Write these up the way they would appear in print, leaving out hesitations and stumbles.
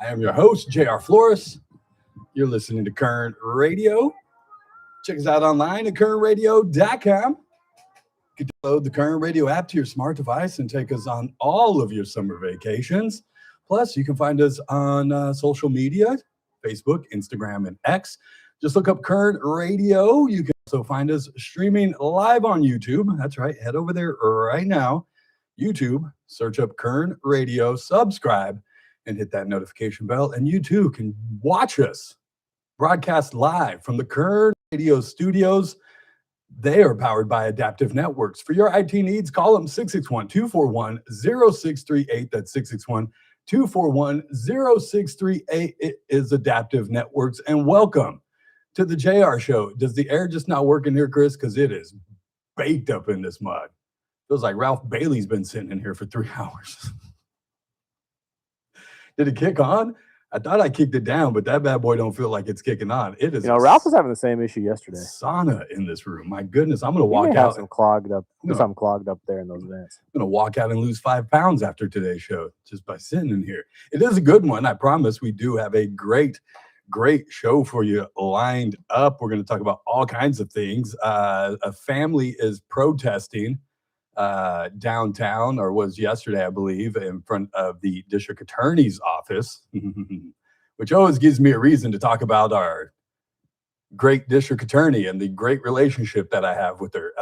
I am your host, J.R. Flores. You're listening to Kern Radio. Check us out online at kernradio.com. You can download the Kern Radio app to your smart device and take us on all of your summer vacations. Plus, you can find us on social media, Facebook, Instagram, and X. Just look up Kern Radio. You can also find us streaming live on YouTube. That's right. Head over there right now. YouTube, search up Kern Radio, subscribe, and hit that notification bell. And you too can watch us broadcast live from the Kern Radio studios. They are powered by Adaptive Networks. For your IT needs, call them 661-241-0638. That's 661-241-0638. It is Adaptive Networks. And welcome to the JR Show. Does the air just not work in here, Chris? Because it is baked up in this mug. Feels like Ralph Bailey's been sitting in here for 3 hours. Did it kick on? I thought I kicked it down, but that bad boy don't feel like it's kicking on. It is. Ralph was having the same issue yesterday. Sauna in this room. My goodness, I'm going to walk out. Something clogged up there in those vents. I'm going to walk out and lose 5 pounds after today's show just by sitting in here. It is a good one. I promise. We do have a great show for you lined up. We're going to talk about all kinds of things. A family is protesting downtown, or was yesterday, I believe, in front of the district attorney's office, which always gives me a reason to talk about our great district attorney and the great relationship that I have with her.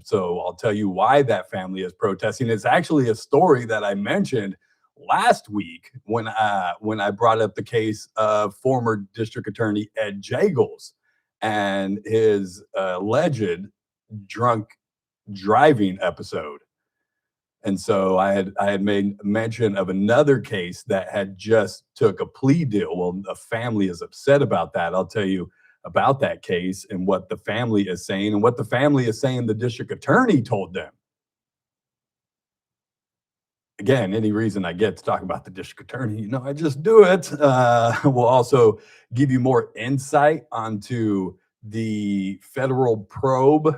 So I'll tell you why that family is protesting. It's actually a story that I mentioned last week when I brought up the case of former district attorney Ed Jagels and his alleged drunk driving episode. And so I had made mention of another case that had just took a plea deal. Well, the family is upset about that. I'll tell you about that case and what the family is saying, and what the family is saying the district attorney told them. Again, any reason I get to talk about the district attorney, I just do it. We'll also give you more insight onto the federal probe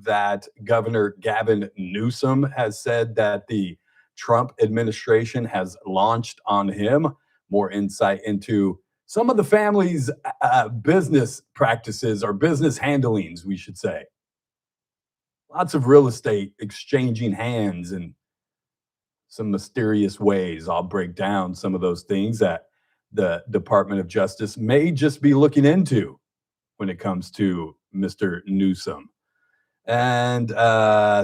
that Governor Gavin Newsom has said that the Trump administration has launched on him. More insight into some of the family's business practices, or business handlings, we should say. Lots of real estate exchanging hands in some mysterious ways. I'll break down some of those things that the Department of Justice may just be looking into when it comes to Mr. Newsom. And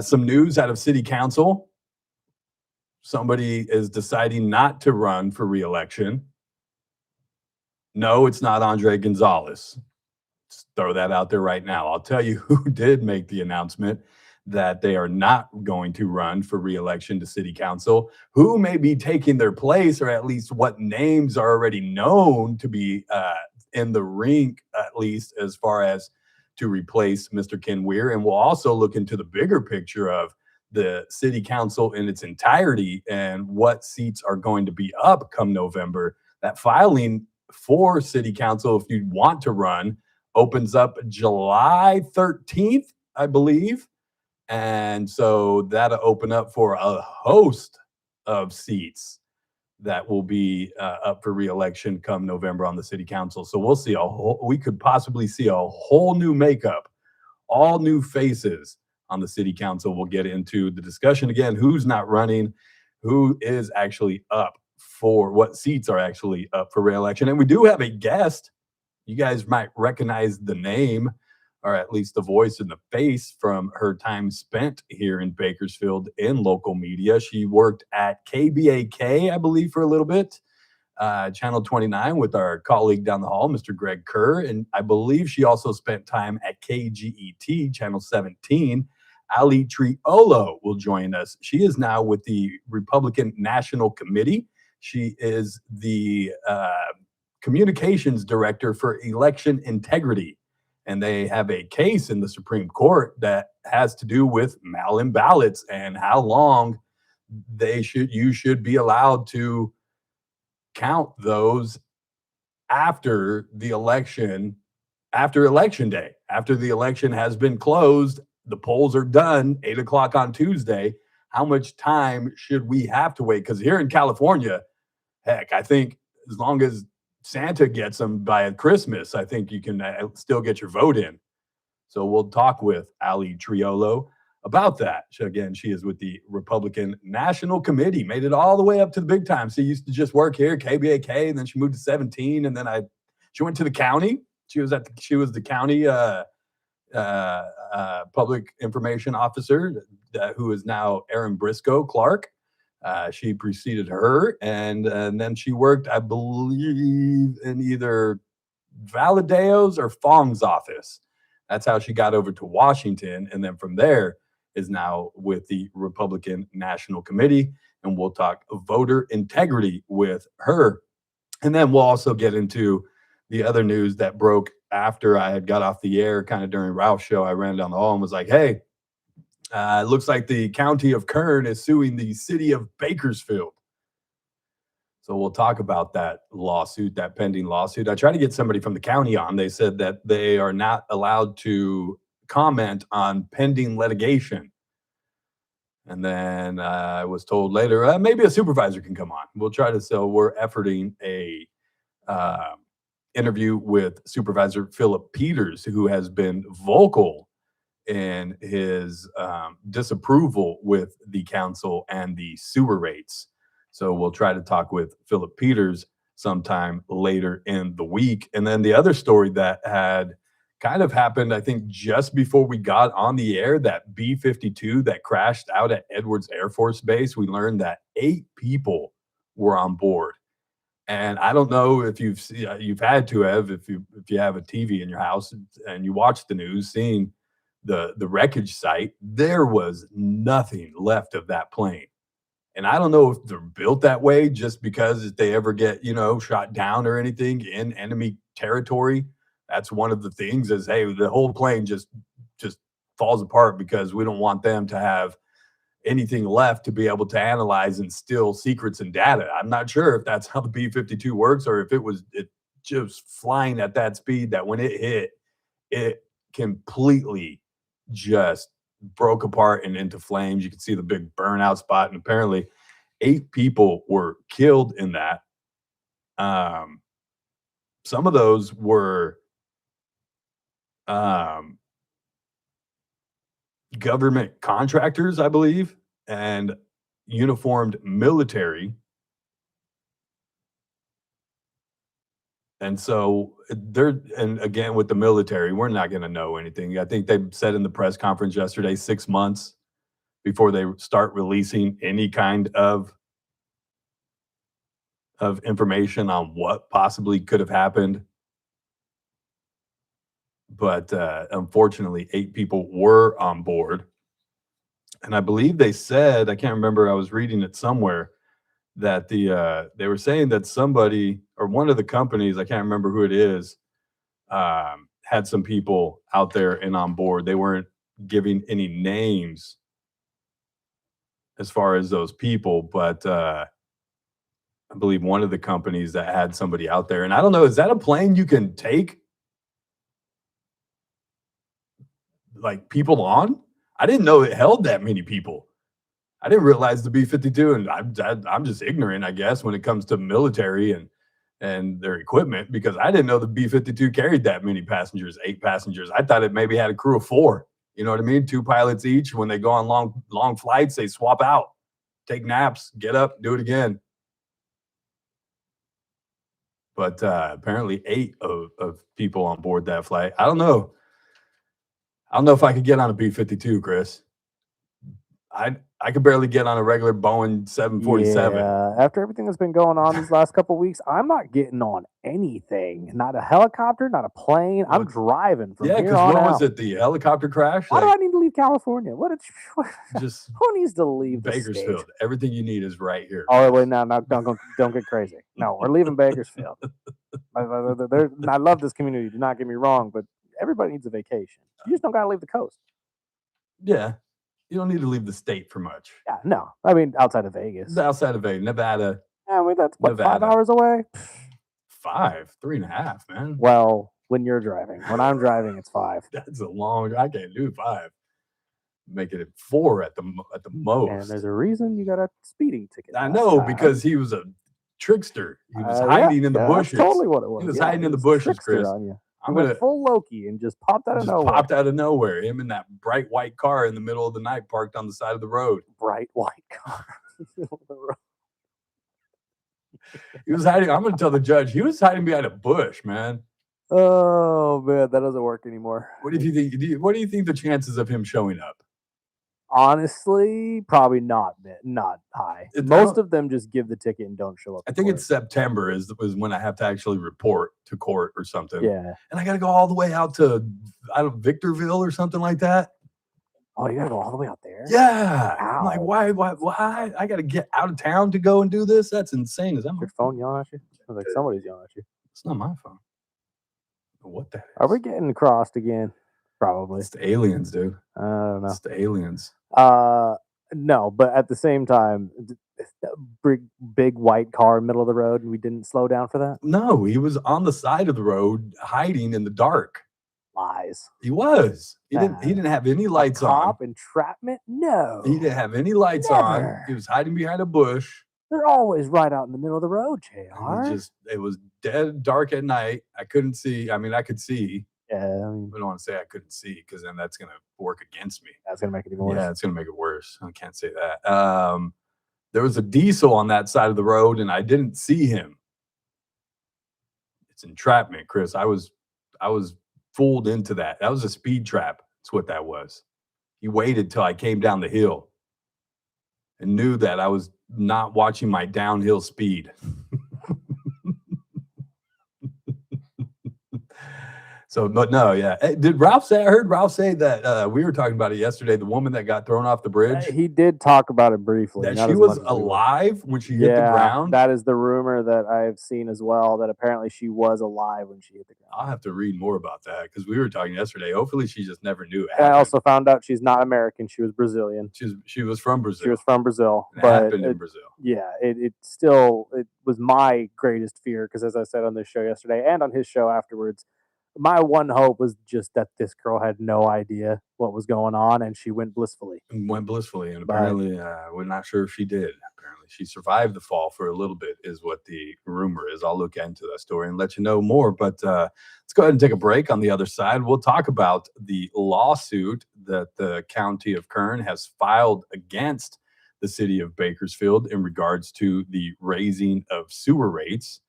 some news out of City Council. Somebody is deciding not to run for reelection. No, it's not Andre Gonzalez. Just throw that out there right now. I'll tell you who did make the announcement that they are not going to run for reelection to City Council, who may be taking their place, or at least what names are already known to be in the rink, at least as far as to replace Mr. Ken Weir. And we'll also look into the bigger picture of the City Council in its entirety and what seats are going to be up come November. That filing for City Council, if you want to run, opens up July 13th, I believe. And so that'll open up for a host of seats that will be up for re-election come November on the City Council. So we'll see we could possibly see a whole new makeup, all new faces on the City Council. We'll get into the discussion again, who's not running, who is actually up for, what seats are actually up for re-election. And we do have a guest. You guys might recognize the name, or at least the voice and the face, from her time spent here in Bakersfield in local media. She worked at KBAK, I believe, for a little bit, Channel 29 with our colleague down the hall, Mr. Greg Kerr. And I believe she also spent time at KGET, Channel 17. Ali Triolo will join us. She is now with the Republican National Committee. She is the communications director for election integrity. And they have a case in the Supreme Court that has to do with mail-in ballots and how long you should be allowed to count those after the election, after election day, after the election has been closed, the polls are done, 8 o'clock on Tuesday. How much time should we have to wait? Because here in California, heck, I think as long as Santa gets them by Christmas, I think you can still get your vote in. So we'll talk with Ali Trijilo about that. Again, she is with the Republican National Committee, made it all the way up to the big time. She used to just work here, KBAK, and then she moved to 17, and then she went to the county. She was the county public information officer, who is now Erin Briscoe Clark. She preceded her, and then she worked, I believe, in either Valadeo's or Fong's office. That's how she got over to Washington, and then from there is now with the Republican National Committee, and we'll talk voter integrity with her. And then we'll also get into the other news that broke after I had got off the air, kind of during Ralph's show. I ran down the hall and was like, hey, it looks like the County of Kern is suing the City of Bakersfield. So we'll talk about that lawsuit, that pending lawsuit. I tried to get somebody from the county on. They said that they are not allowed to comment on pending litigation. And then I was told later, maybe a supervisor can come on. We'll try to, so we're efforting a interview with Supervisor Philip Peters, who has been vocal in his disapproval with the council and the sewer rates. So we'll try to talk with Philip Peters sometime later in the week. And then the other story that had kind of happened, I think, just before we got on the air, that B-52 that crashed out at Edwards Air Force Base, we learned that 8 people were on board. And I don't know if you've had to have, if you have a TV in your house and you watch the news, seeing the wreckage site, there was nothing left of that plane. And I don't know if they're built that way just because if they ever get, shot down or anything in enemy territory, that's one of the things is, hey, the whole plane just falls apart because we don't want them to have anything left to be able to analyze and steal secrets and data. I'm not sure if that's how the B-52 works or if it just flying at that speed that when it hit, it completely just broke apart and into flames. You can see the big burnout spot, and apparently 8 people were killed in that. Some of those were government contractors, I believe, and uniformed military. And so and again, with the military, we're not going to know anything. I think they said in the press conference yesterday, 6 months before they start releasing any kind of information on what possibly could have happened. But unfortunately, 8 people were on board. And I believe they said, I can't remember, I was reading it somewhere, that they were saying that somebody or one of the companies, I can't remember who it is, had some people out there and on board. They weren't giving any names as far as those people, but I believe one of the companies that had somebody out there. And I don't know, is that a plane you can take like people on? I didn't know it held that many people. I didn't realize the B-52, and I'm just ignorant, I guess, when it comes to military and their equipment, because I didn't know the B-52 carried that many passengers, 8 passengers. I thought it maybe had a crew of 4. You know what I mean? 2 pilots each. When they go on long flights, they swap out, take naps, get up, do it again. But apparently 8 of people on board that flight. I don't know if I could get on a B-52, Chris. I could barely get on a regular Boeing 747. Yeah, after everything that's been going on these last couple of weeks, I'm not getting on anything. Not a helicopter, not a plane. I'm driving from here on out. Yeah, because what was it? The helicopter crash? Why do I need to leave California? Just who needs to leave Bakersfield? State? Everything you need is right here. Oh wait, no, don't get crazy. No, we're leaving Bakersfield. I love this community. Do not get me wrong, but everybody needs a vacation. You just don't gotta leave the coast. Yeah. You don't need to leave the state for much. Yeah, no. I mean, outside of Vegas. Outside of Vegas, Nevada. Yeah, I mean, that's what, Nevada. 5 hours away? 3.5, man. Well, when you're driving. When I'm driving, it's 5. That's a long, I can't do 5. Make it 4 at the most. And there's a reason you got a speeding ticket. I know, because he was trickster. He was Yeah, hiding in the yeah, bushes. That's totally what it was. He was Yeah, hiding in the was bushes, trickster Chris. on you. I'm He went gonna full Loki and just popped out of just nowhere. popped out of nowhere. Him in that bright white car in the middle of the night, parked on the side of the road. Bright white car. He was hiding. I'm gonna tell the judge he was hiding behind a bush, man. Oh man, that doesn't work anymore. What do you think? What do you think the chances of him showing up? Honestly, probably not high. Most of them just give the ticket and don't show up. I think it's September is when I have to actually report to court or something. Yeah. And I got to go all the way out to Victorville or something like that. Oh, you got to go all the way out there? Yeah. Ow. I'm like, why? I got to get out of town to go and do this? That's insane. Is that your phone yelling at you? Like somebody's yelling at you. It's not my phone. What that is? Are we getting crossed again? Probably. It's the aliens, dude. I don't know. It's the aliens. No, but at the same time, big white car middle of the road, and we didn't slow down for that. No, he was on the side of the road, hiding in the dark. Lies. He was. He didn't have any lights on. Cop entrapment? No. He didn't have any lights on. He was hiding behind a bush. They're always right out in the middle of the road, JR. It was dead dark at night. I couldn't see. I mean, I could see. Yeah, I don't want to say I couldn't see because then that's going to work against me. That's going to make it even worse. Yeah, it's going to make it worse. I can't say that. There was a diesel on that side of the road, and I didn't see him. It's entrapment, Chris. I was fooled into that. That was a speed trap. That's what that was. He waited till I came down the hill and knew that I was not watching my downhill speed. So, but no, yeah. Did Ralph say? I heard Ralph say that we were talking about it yesterday. The woman that got thrown off the bridge. He did talk about it briefly. That she was alive when she hit the ground. That is the rumor that I've seen as well. That apparently she was alive when she hit the ground. I'll have to read more about that because we were talking yesterday. Hopefully, she just never knew. I also found out she's not American. She was Brazilian. She was from Brazil. She was from Brazil. It happened in Brazil. Yeah, it was my greatest fear because, as I said on this show yesterday and on his show afterwards, my one hope was just that this girl had no idea what was going on and she went blissfully. And apparently, we're not sure if she did. Apparently, she survived the fall for a little bit, is what the rumor is. I'll look into that story and let you know more. But let's go ahead and take a break. On the other side, we'll talk about the lawsuit that the County of Kern has filed against the City of Bakersfield in regards to the raising of sewer rates.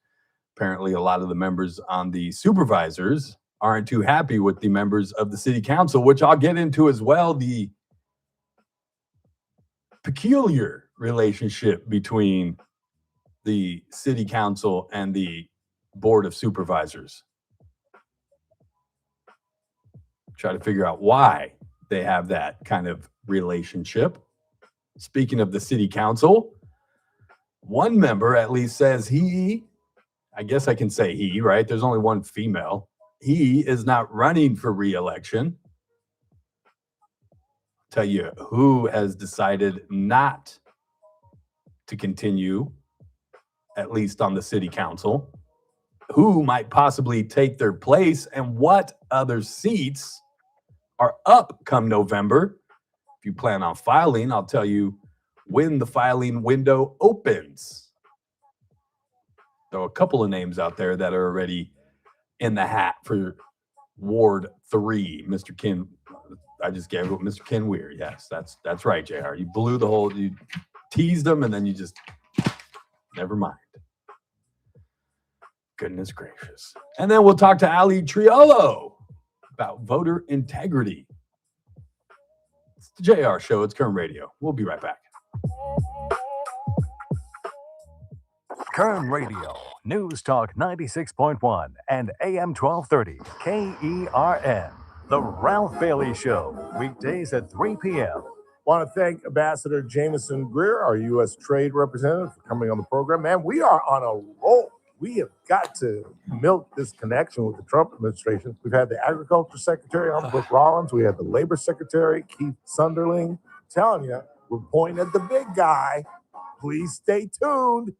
Apparently, a lot of the members on the supervisors aren't too happy with the members of the city council, which I'll get into as well. The peculiar relationship between the city council and the board of supervisors. Try to figure out why they have that kind of relationship. Speaking of the city council, one member at least says I guess I can say he, right? There's only one female. He is not running for re-election. Tell you who has decided not to continue, at least on the city council, who might possibly take their place, and what other seats are up come November. If you plan on filing, I'll tell you when the filing window opens. There are a couple of names out there that are already in the hat for Ward 3, Mr. Ken. I just gave it Mr. Ken Weir. Yes, that's right, JR. You blew you teased him, and then you just never mind. Goodness gracious. And then we'll talk to Ali Trijilo about voter integrity. It's the JR Show. It's Kern Radio. We'll be right back. Kern Radio, News Talk 96.1 and AM 1230, KERN. The Ralph Bailey Show, weekdays at 3 p.m. Want to thank Ambassador Jameson Greer, our U.S. Trade Representative, for coming on the program. Man, we are on a roll. We have got to milk this connection with the Trump administration. We've had the Agriculture Secretary on, Brooke Rollins. We had the Labor Secretary, Keith Sunderling. I'm telling you, we're pointing at the big guy. Please stay tuned.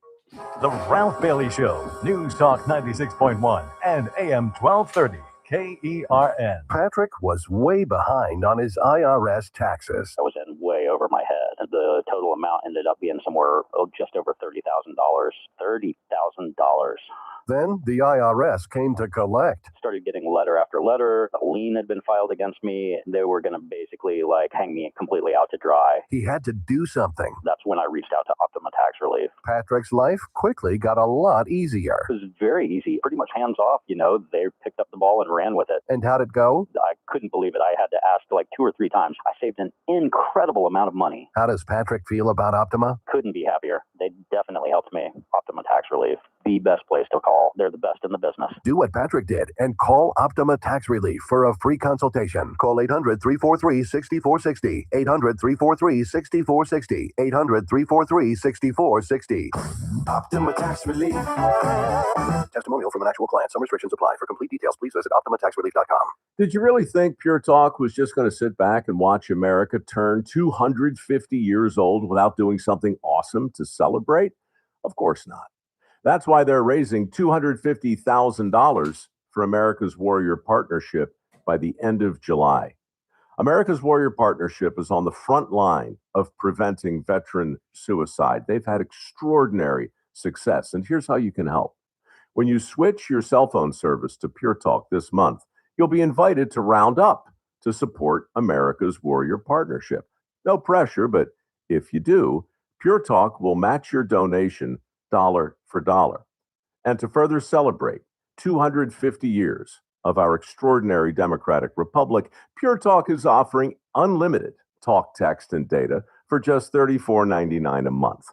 The Ralph Bailey Show, News Talk 96.1 and AM 1230, KERN. Patrick was way behind on his IRS taxes. I was in way over my head. The total amount ended up being somewhere just over $30,000. $30,000. Then the IRS came to collect. Started getting letter after letter. A lien had been filed against me. They were going to basically hang me completely out to dry. He had to do something. That's when I reached out to Optima Tax Relief. Patrick's life quickly got a lot easier. It was very easy, pretty much hands off. They picked up the ball and ran with it. And how'd it go? I couldn't believe it. I had to ask 2 or 3 times. I saved an incredible amount of money. How does Patrick feel about Optima? Couldn't be happier. They definitely helped me. Optima Tax Relief, the best place to call. They're the best in the business. Do what Patrick did and call Optima Tax Relief for a free consultation. Call 800-343-6460. 800-343-6460. 800-343-6460. Optima Tax Relief. Testimonial from an actual client. Some restrictions apply. For complete details, please visit OptimaTaxRelief.com. Did you really think Pure Talk was just going to sit back and watch America turn 250 years old without doing something awesome to celebrate? Of course not. That's why they're raising $250,000 for America's Warrior Partnership by the end of July. America's Warrior Partnership is on the front line of preventing veteran suicide. They've had extraordinary success, and here's how you can help. When you switch your cell phone service to Pure Talk this month, you'll be invited to round up to support America's Warrior Partnership. No pressure, but if you do, Pure Talk will match your donation dollar for dollar. And to further celebrate 250 years of our extraordinary democratic republic, Pure Talk is offering unlimited talk, text, and data for just $34.99 a month.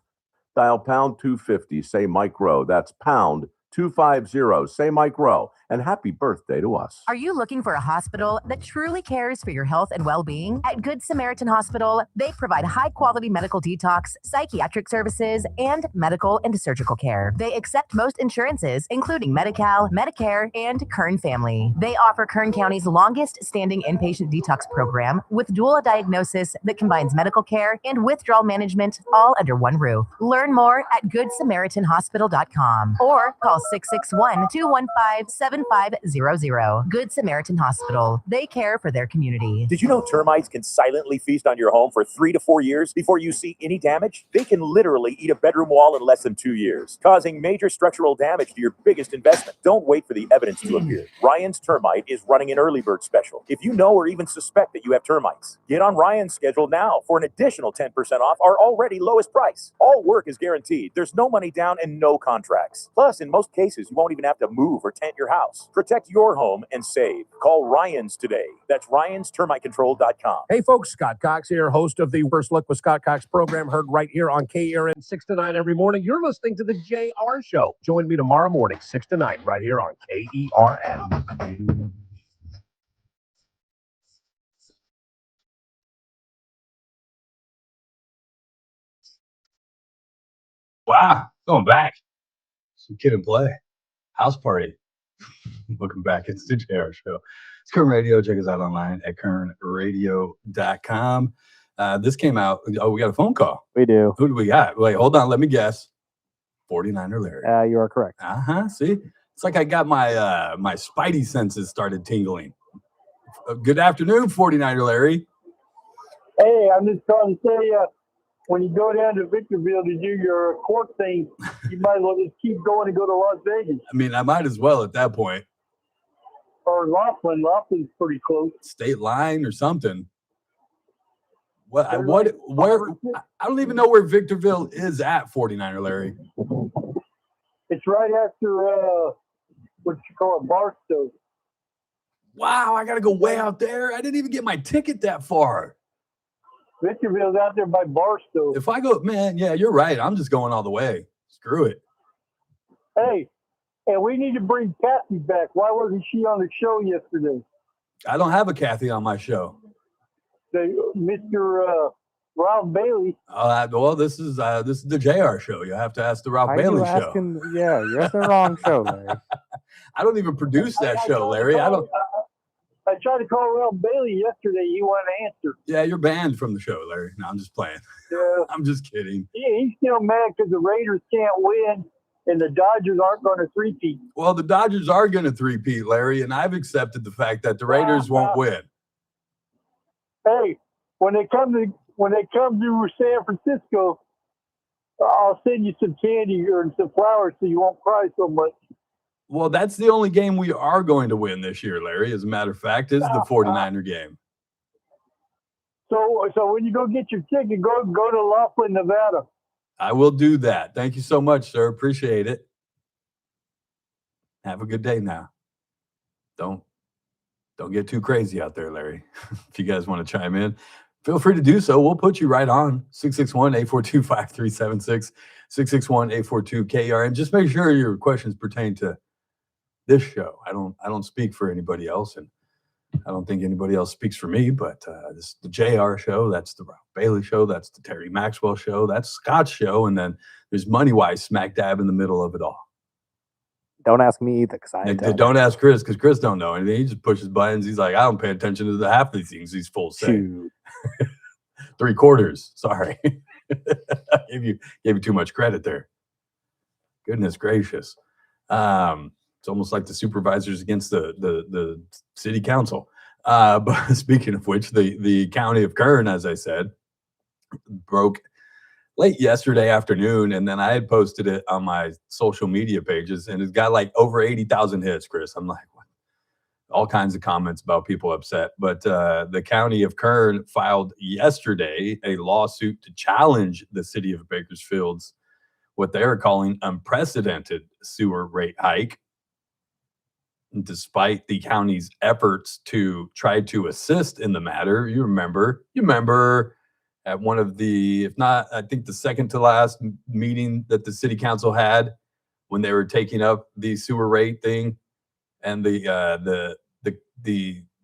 Dial pound 250, say Mike Rowe. That's pound 250, say Mike Rowe. And happy birthday to us. Are you looking for a hospital that truly cares for your health and well-being? At Good Samaritan Hospital, they provide high-quality medical detox, psychiatric services, and medical and surgical care. They accept most insurances, including Medi-Cal, Medicare, and Kern Family. They offer Kern County's longest-standing inpatient detox program with dual diagnosis that combines medical care and withdrawal management all under one roof. Learn more at GoodSamaritanHospital.com or call 661-215-7500. Good Samaritan Hospital. They care for their community. Did you know termites can silently feast on your home for 3 to 4 years before you see any damage? They can literally eat a bedroom wall in less than 2 years, causing major structural damage to your biggest investment. Don't wait for the evidence to appear. Ryan's Termite is running an early bird special. If you know or even suspect that you have termites, get on Ryan's schedule now for an additional 10% off our already lowest price. All work is guaranteed. There's no money down and no contracts. Plus, in most cases, you won't even have to move or tent your house. Protect your home and save. Call Ryan's today. That's Ryan'sTermiteControl.com. Hey folks, Scott Cox here, host of the First Look with Scott Cox program, heard right here on KRN 6 to 9 every morning. You're listening to the JR Show. Join me tomorrow morning, 6 to 9, right here on KERN. Wow, going back. Some kid and play. House party. Welcome back. It's the JR Show. It's Kern Radio. Check us out online at kernradio.com. This came out. Oh, we got a phone call. We do. Who do we got? Wait, hold on. Let me guess. 49er Larry. You are correct. See? It's like I got my my spidey senses started tingling. Good afternoon, 49er Larry. Hey, I'm just trying to say, when you go down to Victorville to do your court thing, you might as well just keep going and go to Las Vegas. I mean, I might as well at that point. Or Laughlin. Laughlин's pretty close. State line or something. Where? I don't even know where Victorville is at, 49er Larry. It's right after, what you call it, Barstow. Wow, I got to go way out there. I didn't even get my ticket that far. Victorville's out there by Barstow. If I go, man, yeah, you're right. I'm just going all the way. Screw it. Hey, and we need to bring Kathy back. Why wasn't she on the show yesterday? I don't have a Kathy on my show. Mr. Ralph Bailey. Well, this is the JR Show. You have to ask the Ralph Bailey show. Yeah, you're at the wrong show, Larry. I don't even produce that show, Larry. I tried to call Ralph Bailey yesterday. He wouldn't answer. Yeah, you're banned from the show, Larry. No, I'm just playing. Yeah. I'm just kidding. Yeah, he's still mad because the Raiders can't win and the Dodgers aren't going to three-peat. Well, the Dodgers are going to three-peat, Larry, and I've accepted the fact that the Raiders won't win. Hey, when they come to when they come to San Francisco, I'll send you some candy or some flowers so you won't cry so much. Well, that's the only game we are going to win this year, Larry. As a matter of fact, is the 49er game. So when you go get your ticket, go to Laughlin, Nevada. I will do that. Thank you so much, sir. Appreciate it. Have a good day now. Don't get too crazy out there, Larry. If you guys want to chime in, feel free to do so. We'll put you right on 661-842-5376, 661-842-KER. And just make sure your questions pertain to this show. I don't speak for anybody else, and I don't think anybody else speaks for me, but this is the JR show. That's the Ralph Bailey show. That's the Terry Maxwell show. That's Scott's show. And then there's MoneyWise smack dab in the middle of it all. Don't ask me either, because I ain't telling Don't ask Chris, because Chris don't know anything. He just pushes buttons. He's like, I don't pay attention to the half of these things these fools say. Shoot. 3/4. Sorry. gave you too much credit there. Goodness gracious. It's almost like the supervisors against the city council. But speaking of which, the County of Kern, as I said, broke late yesterday afternoon, and then I had posted it on my social media pages, and it's got like over 80,000 hits, Chris. I'm like, what? All kinds of comments about people upset. But the County of Kern filed yesterday a lawsuit to challenge the City of Bakersfield's what they're calling unprecedented sewer rate hike. Despite the county's efforts to try to assist in the matter, you remember at one of the, if not, I think the second to last meeting that the city council had when they were taking up the sewer rate thing, and the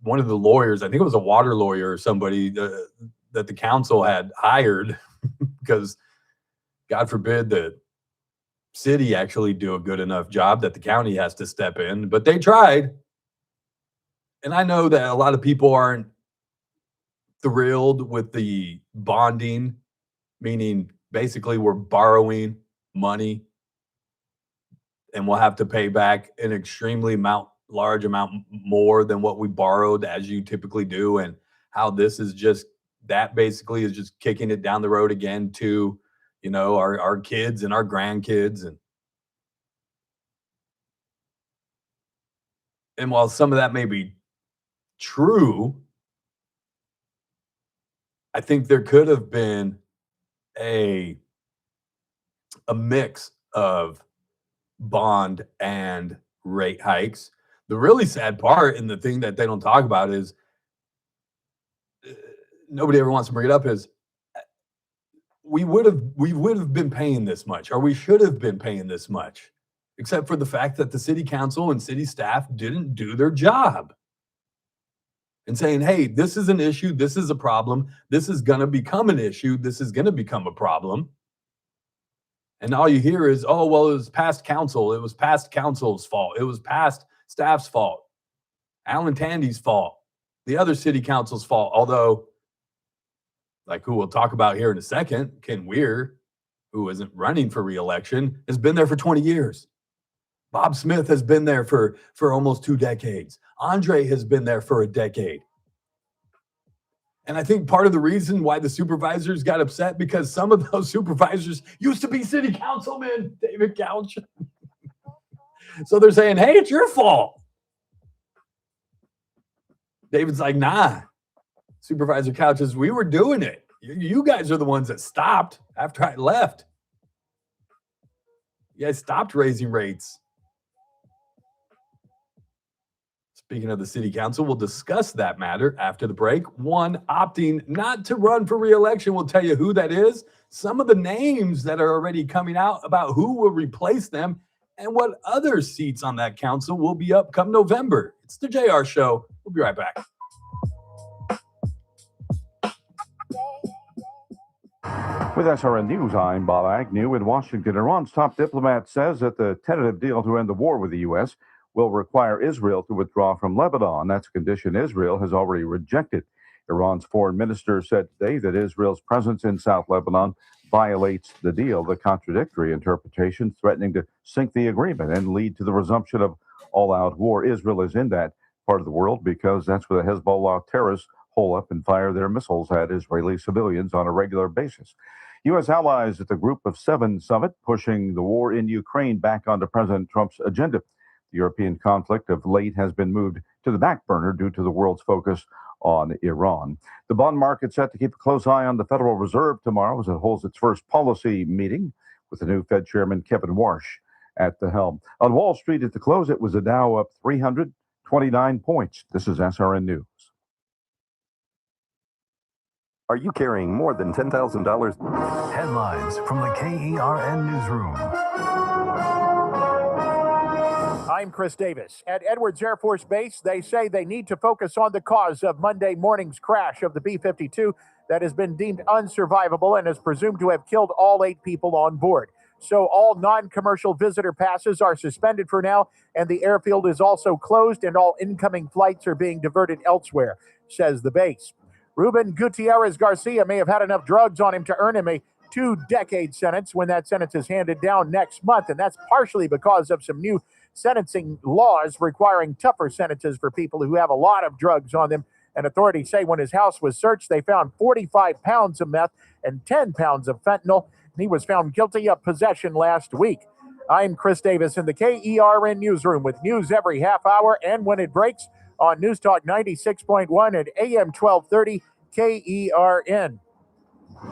one of the lawyers, I think it was a water lawyer or somebody that the council had hired because God forbid the city actually do a good enough job that the county has to step in, but they tried. And I know that a lot of people aren't thrilled with the bonding, meaning basically we're borrowing money and we'll have to pay back an extremely large amount more than what we borrowed, as you typically do, and how this is just, that basically is just kicking it down the road again to, our kids and our grandkids. And while some of that may be true, I think there could have been a mix of bond and rate hikes. The really sad part, and the thing that they don't talk about is, nobody ever wants to bring it up, is we would have been paying this much, or we should have been paying this much, except for the fact that the city council and city staff didn't do their job. And saying, hey, this is an issue, this is a problem, this is going to become an issue, this is going to become a problem. And all you hear is, oh, well, it was past council, it was past council's fault, it was past staff's fault, Alan Tandy's fault, the other city council's fault. Although, like who we'll talk about here in a second, Ken Weir, who isn't running for reelection, has been there for 20 years. Bob Smith has been there for almost 2 decades. Andre has been there for a decade. And I think part of the reason why the supervisors got upset, because some of those supervisors used to be city councilmen, David Couch. So they're saying, hey, it's your fault. David's like, nah. Supervisor Couch says, we were doing it. You guys are the ones that stopped after I left. You guys stopped raising rates. Speaking of the city council, we'll discuss that matter after the break. One opting not to run for re-election. We'll tell you who that is, some of the names that are already coming out about who will replace them, and what other seats on that council will be up come November. It's the JR Show. We'll be right back. With SRN News, I'm Bob Agnew in Washington. Iran's top diplomat says that the tentative deal to end the war with the U.S. will require Israel to withdraw from Lebanon. That's a condition Israel has already rejected. Iran's foreign minister said today that Israel's presence in South Lebanon violates the deal, the contradictory interpretation threatening to sink the agreement and lead to the resumption of all-out war. Israel is in that part of the world because that's where the Hezbollah terrorists hole up and fire their missiles at Israeli civilians on a regular basis. U.S. allies at the Group of Seven summit pushing the war in Ukraine back onto President Trump's agenda. The European conflict of late has been moved to the back burner due to the world's focus on Iran. The bond market set to keep a close eye on the Federal Reserve tomorrow as it holds its first policy meeting with the new Fed Chairman Kevin Warsh at the helm. On Wall Street at the close, it was a Dow up 329 points. This is SRN News. Are you carrying more than $10,000? Headlines from the KERN newsroom. I'm Chris Davis. At Edwards Air Force Base, they say they need to focus on the cause of Monday morning's crash of the B-52 that has been deemed unsurvivable and is presumed to have killed all 8 people on board. So all non-commercial visitor passes are suspended for now, and the airfield is also closed, and all incoming flights are being diverted elsewhere, says the base. Ruben Gutierrez Garcia may have had enough drugs on him to earn him a 2-decade sentence when that sentence is handed down next month, and that's partially because of some new sentencing laws requiring tougher sentences for people who have a lot of drugs on them. And authorities say when his house was searched, they found 45 pounds of meth and 10 pounds of fentanyl. He was found guilty of possession last week. I'm Chris Davis in the KERN newsroom with news every half hour and when it breaks on News Talk 96.1 and AM 1230 KERN.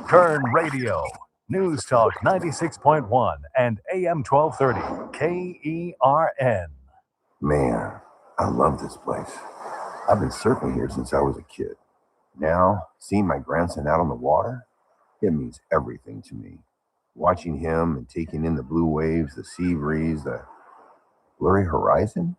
Kern Radio, News Talk 96.1 and AM 1230 KERN. Man, I love this place. I've been surfing here since I was a kid. Now, seeing my grandson out on the water, it means everything to me. Watching him and taking in the blue waves, the sea breeze, the blurry horizon.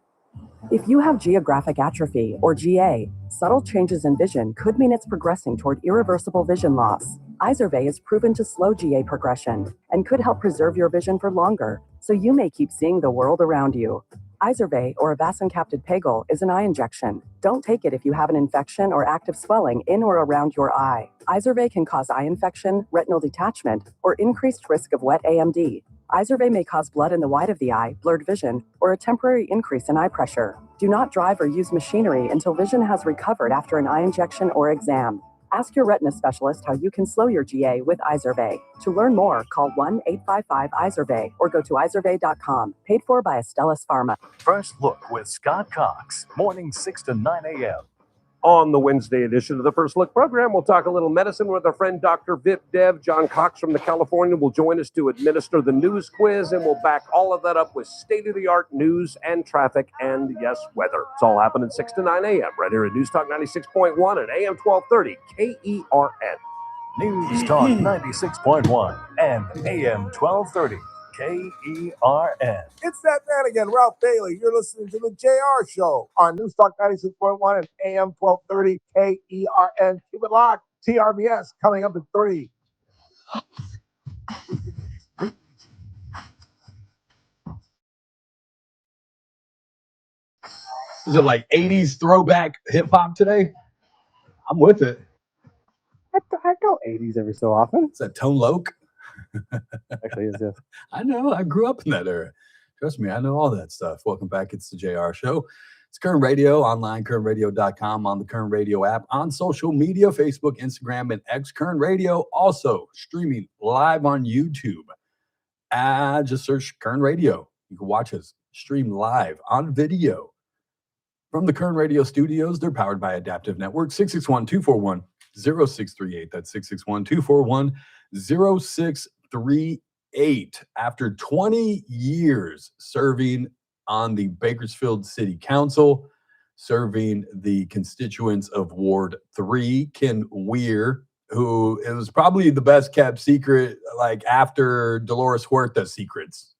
If you have geographic atrophy, or GA, subtle changes in vision could mean it's progressing toward irreversible vision loss. Izervay is proven to slow GA progression and could help preserve your vision for longer, so you may keep seeing the world around you. Izervay, or avacincaptad pegol, is an eye injection. Don't take it if you have an infection or active swelling in or around your eye. Izervay can cause eye infection, retinal detachment, or increased risk of wet AMD. Izervay may cause blood in the white of the eye, blurred vision, or a temporary increase in eye pressure. Do not drive or use machinery until vision has recovered after an eye injection or exam. Ask your retina specialist how you can slow your GA with Izervay. To learn more, call 1-855-IZERVAY or go to izervay.com. Paid for by Astellas Pharma. First Look with Scott Cox, morning 6 to 9 a.m. On the Wednesday edition of the First Look program, we'll talk a little medicine with our friend Dr. Vip Dev. John Cox from the California will join us to administer the news quiz, and we'll back all of that up with state-of-the-art news and traffic and, yes, weather. It's all happening 6 to 9 a.m. right here at News Talk 96.1 and AM 1230 KERN. News Talk 96.1 and AM 1230 KERN. It's that man again, Ralph Bailey. You're listening to the JR Show on News Talk 96.1 and AM 1230 KERN. Keep it locked. TRBS coming up at 3. Is it like 80s throwback hip hop today? I'm with it. I go 80s every so often. Is that Tone Loc? Actually, is, yes. I know. I grew up in that era. Trust me, I know all that stuff. Welcome back. It's the JR Show. It's Kern Radio, online, kernradio.com, on the Kern Radio app, on social media, Facebook, Instagram, and X. Kern Radio, also streaming live on YouTube. Just search Kern Radio. You can watch us stream live on video from the Kern Radio studios. They're powered by Adaptive Network. 661-241-0638. That's 661-241-0638. After 20 years serving on the Bakersfield City Council, serving the constituents of Ward 3, Ken Weir, who it was probably the best kept secret, like after Dolores Huerta's secrets.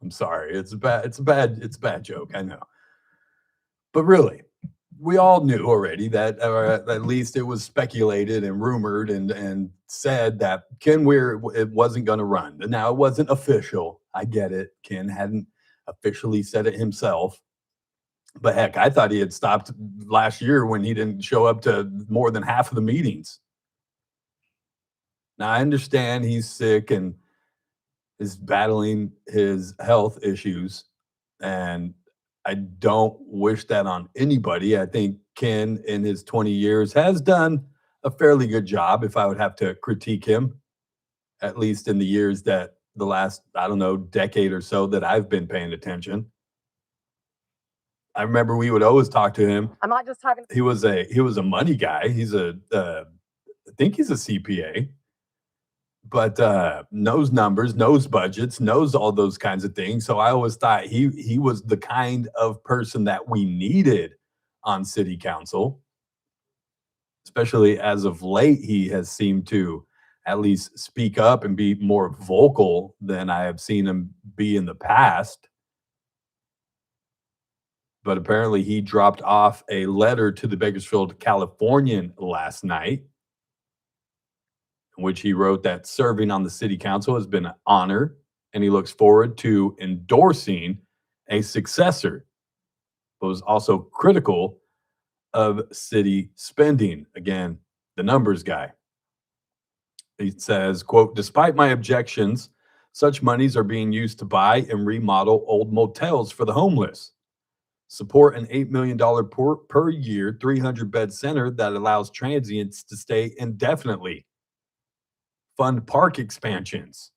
I'm sorry. It's a bad joke. I know. But really, we all knew already that, at least it was speculated and rumored and said that Ken Weir wasn't going to run. Now, it wasn't official. I get it. Ken hadn't officially said it himself. But heck, I thought he had stopped last year when he didn't show up to more than half of the meetings. Now, I understand he's sick and is battling his health issues. And I don't wish that on anybody. I think Ken, in his 20 years, has done a fairly good job. If I would have to critique him, at least in the years that the last, I don't know, decade or so that I've been paying attention. I remember we would always talk to him. I'm not just talking. He was a money guy. He's I think he's a CPA, but knows numbers, knows budgets, knows all those kinds of things. So I always thought he was the kind of person that we needed on city council. Especially as of late, he has seemed to at least speak up and be more vocal than I have seen him be in the past. But apparently he dropped off a letter to the Bakersfield Californian last night, in which he wrote that serving on the city council has been an honor, and he looks forward to endorsing a successor, but was also critical of city spending. Again, the numbers guy. He says, quote, despite my objections, such monies are being used to buy and remodel old motels for the homeless, support an $8 million per year, 300-bed center that allows transients to stay indefinitely, fund park expansions,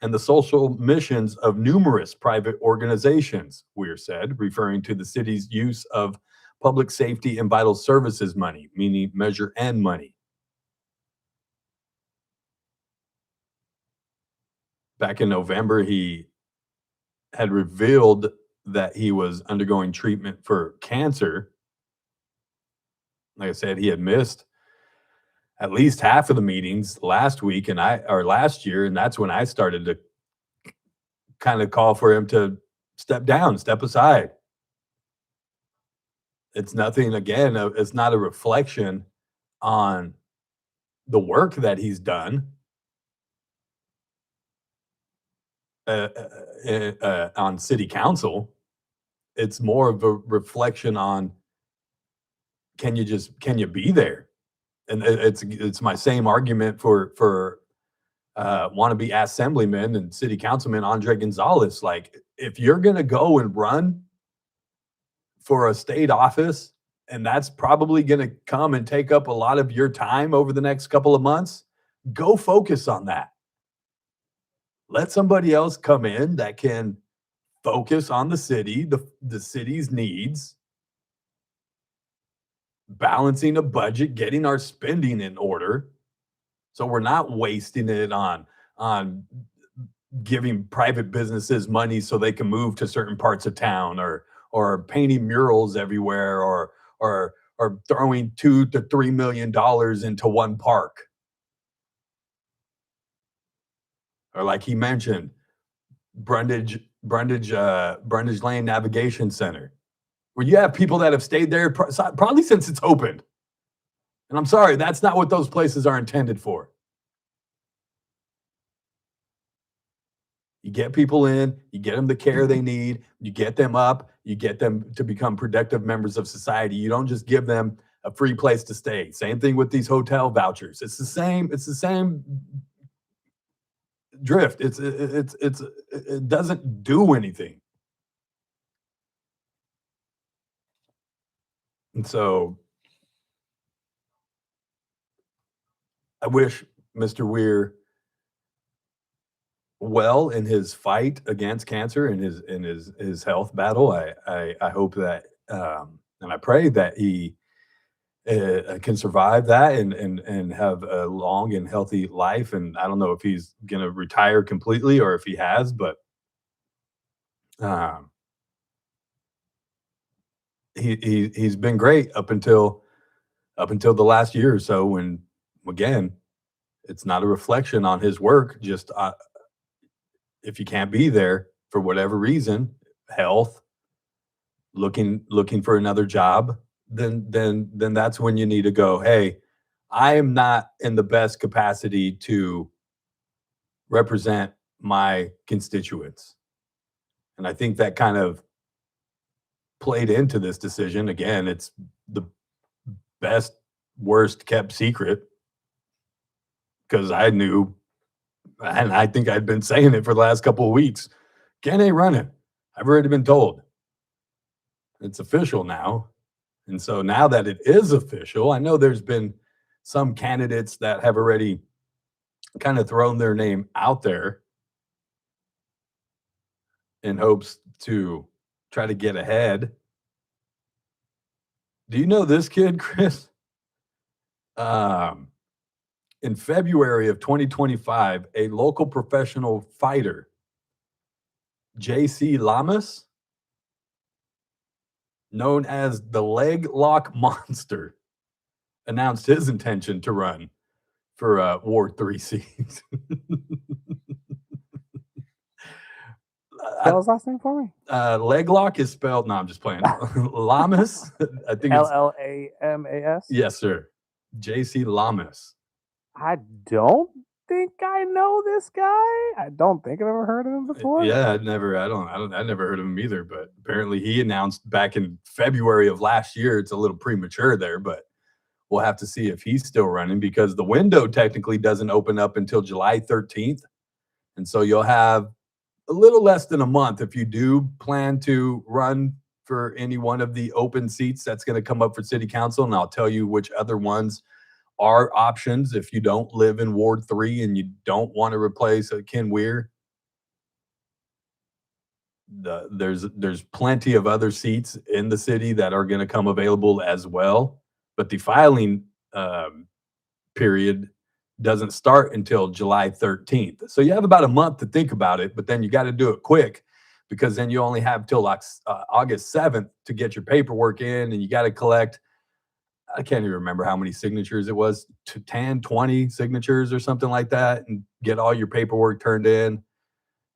and the social missions of numerous private organizations, Weir said, referring to the city's use of public safety and vital services money, meaning Measure N money. Back in November, he had revealed that he was undergoing treatment for cancer. Like I said, he had missed at least half of the meetings last week or last year, and that's when I started to kind of call for him to step down, step aside. It's nothing, again, it's not a reflection on the work that he's done on city council. It's more of a reflection on, can you be there? And it's my same argument for wannabe assemblyman and city councilman Andre Gonzalez. Like, if you're gonna go and run for a state office, and that's probably gonna come and take up a lot of your time over the next couple of months, go focus on that. Let somebody else come in that can focus on the city, the city's needs, balancing a budget, getting our spending in order, so we're not wasting it on giving private businesses money so they can move to certain parts of town, or painting murals everywhere, or throwing $2 to $3 million into one park. Or like he mentioned, Brundage Lane Navigation Center, where you have people that have stayed there probably since it's opened. And I'm sorry, that's not what those places are intended for. You get people in, you get them the care they need, you get them up, you get them to become productive members of society. You don't just give them a free place to stay. Same thing with these hotel vouchers. It's the same drift. It doesn't do anything. And so I wish Mr. Weir well in his fight against cancer and his health battle. I hope that and I pray that he can survive that and have a long and healthy life. And I don't know if he's going to retire completely or if he has, but he's been great up until the last year or so, when, again, it's not a reflection on his work. Just if you can't be there for whatever reason, health, looking for another job, then that's when you need to go, hey, I am not in the best capacity to represent my constituents. And I think that kind of played into this decision. Again, it's the best, worst kept secret, because I knew, and I think I'd been saying it for the last couple of weeks, Ken ain't running. I've already been told. It's official now. And so now that it is official, I know there's been some candidates that have already kind of thrown their name out there in hopes to try to get ahead. Do you know this kid, Chris? In February of 2025, a local professional fighter, J.C. Lamas, known as the Leg Lock Monster, announced his intention to run for Ward 3 seat. Spell his last name for me. Leg Lock is spelled. No, I'm just playing. Lamas. I think it's Lamas. Yes, sir. J.C. Lamas. I don't think I know this guy. I don't think I've ever heard of him before. Yeah, I never heard of him either, but apparently he announced back in February of last year. It's a little premature there, but we'll have to see if he's still running because the window technically doesn't open up until July 13th. And so you'll have a little less than a month if you do plan to run for any one of the open seats that's going to come up for city council. And I'll tell you which other ones are options if you don't live in Ward 3 and you don't want to replace Ken Weir. There's plenty of other seats in the city that are going to come available as well, but the filing period doesn't start until July 13th. So you have about a month to think about it, but then you got to do it quick because then you only have till August 7th to get your paperwork in, and you got to collect, I can't even remember how many signatures it was, 10, 20 signatures or something like that, and get all your paperwork turned in.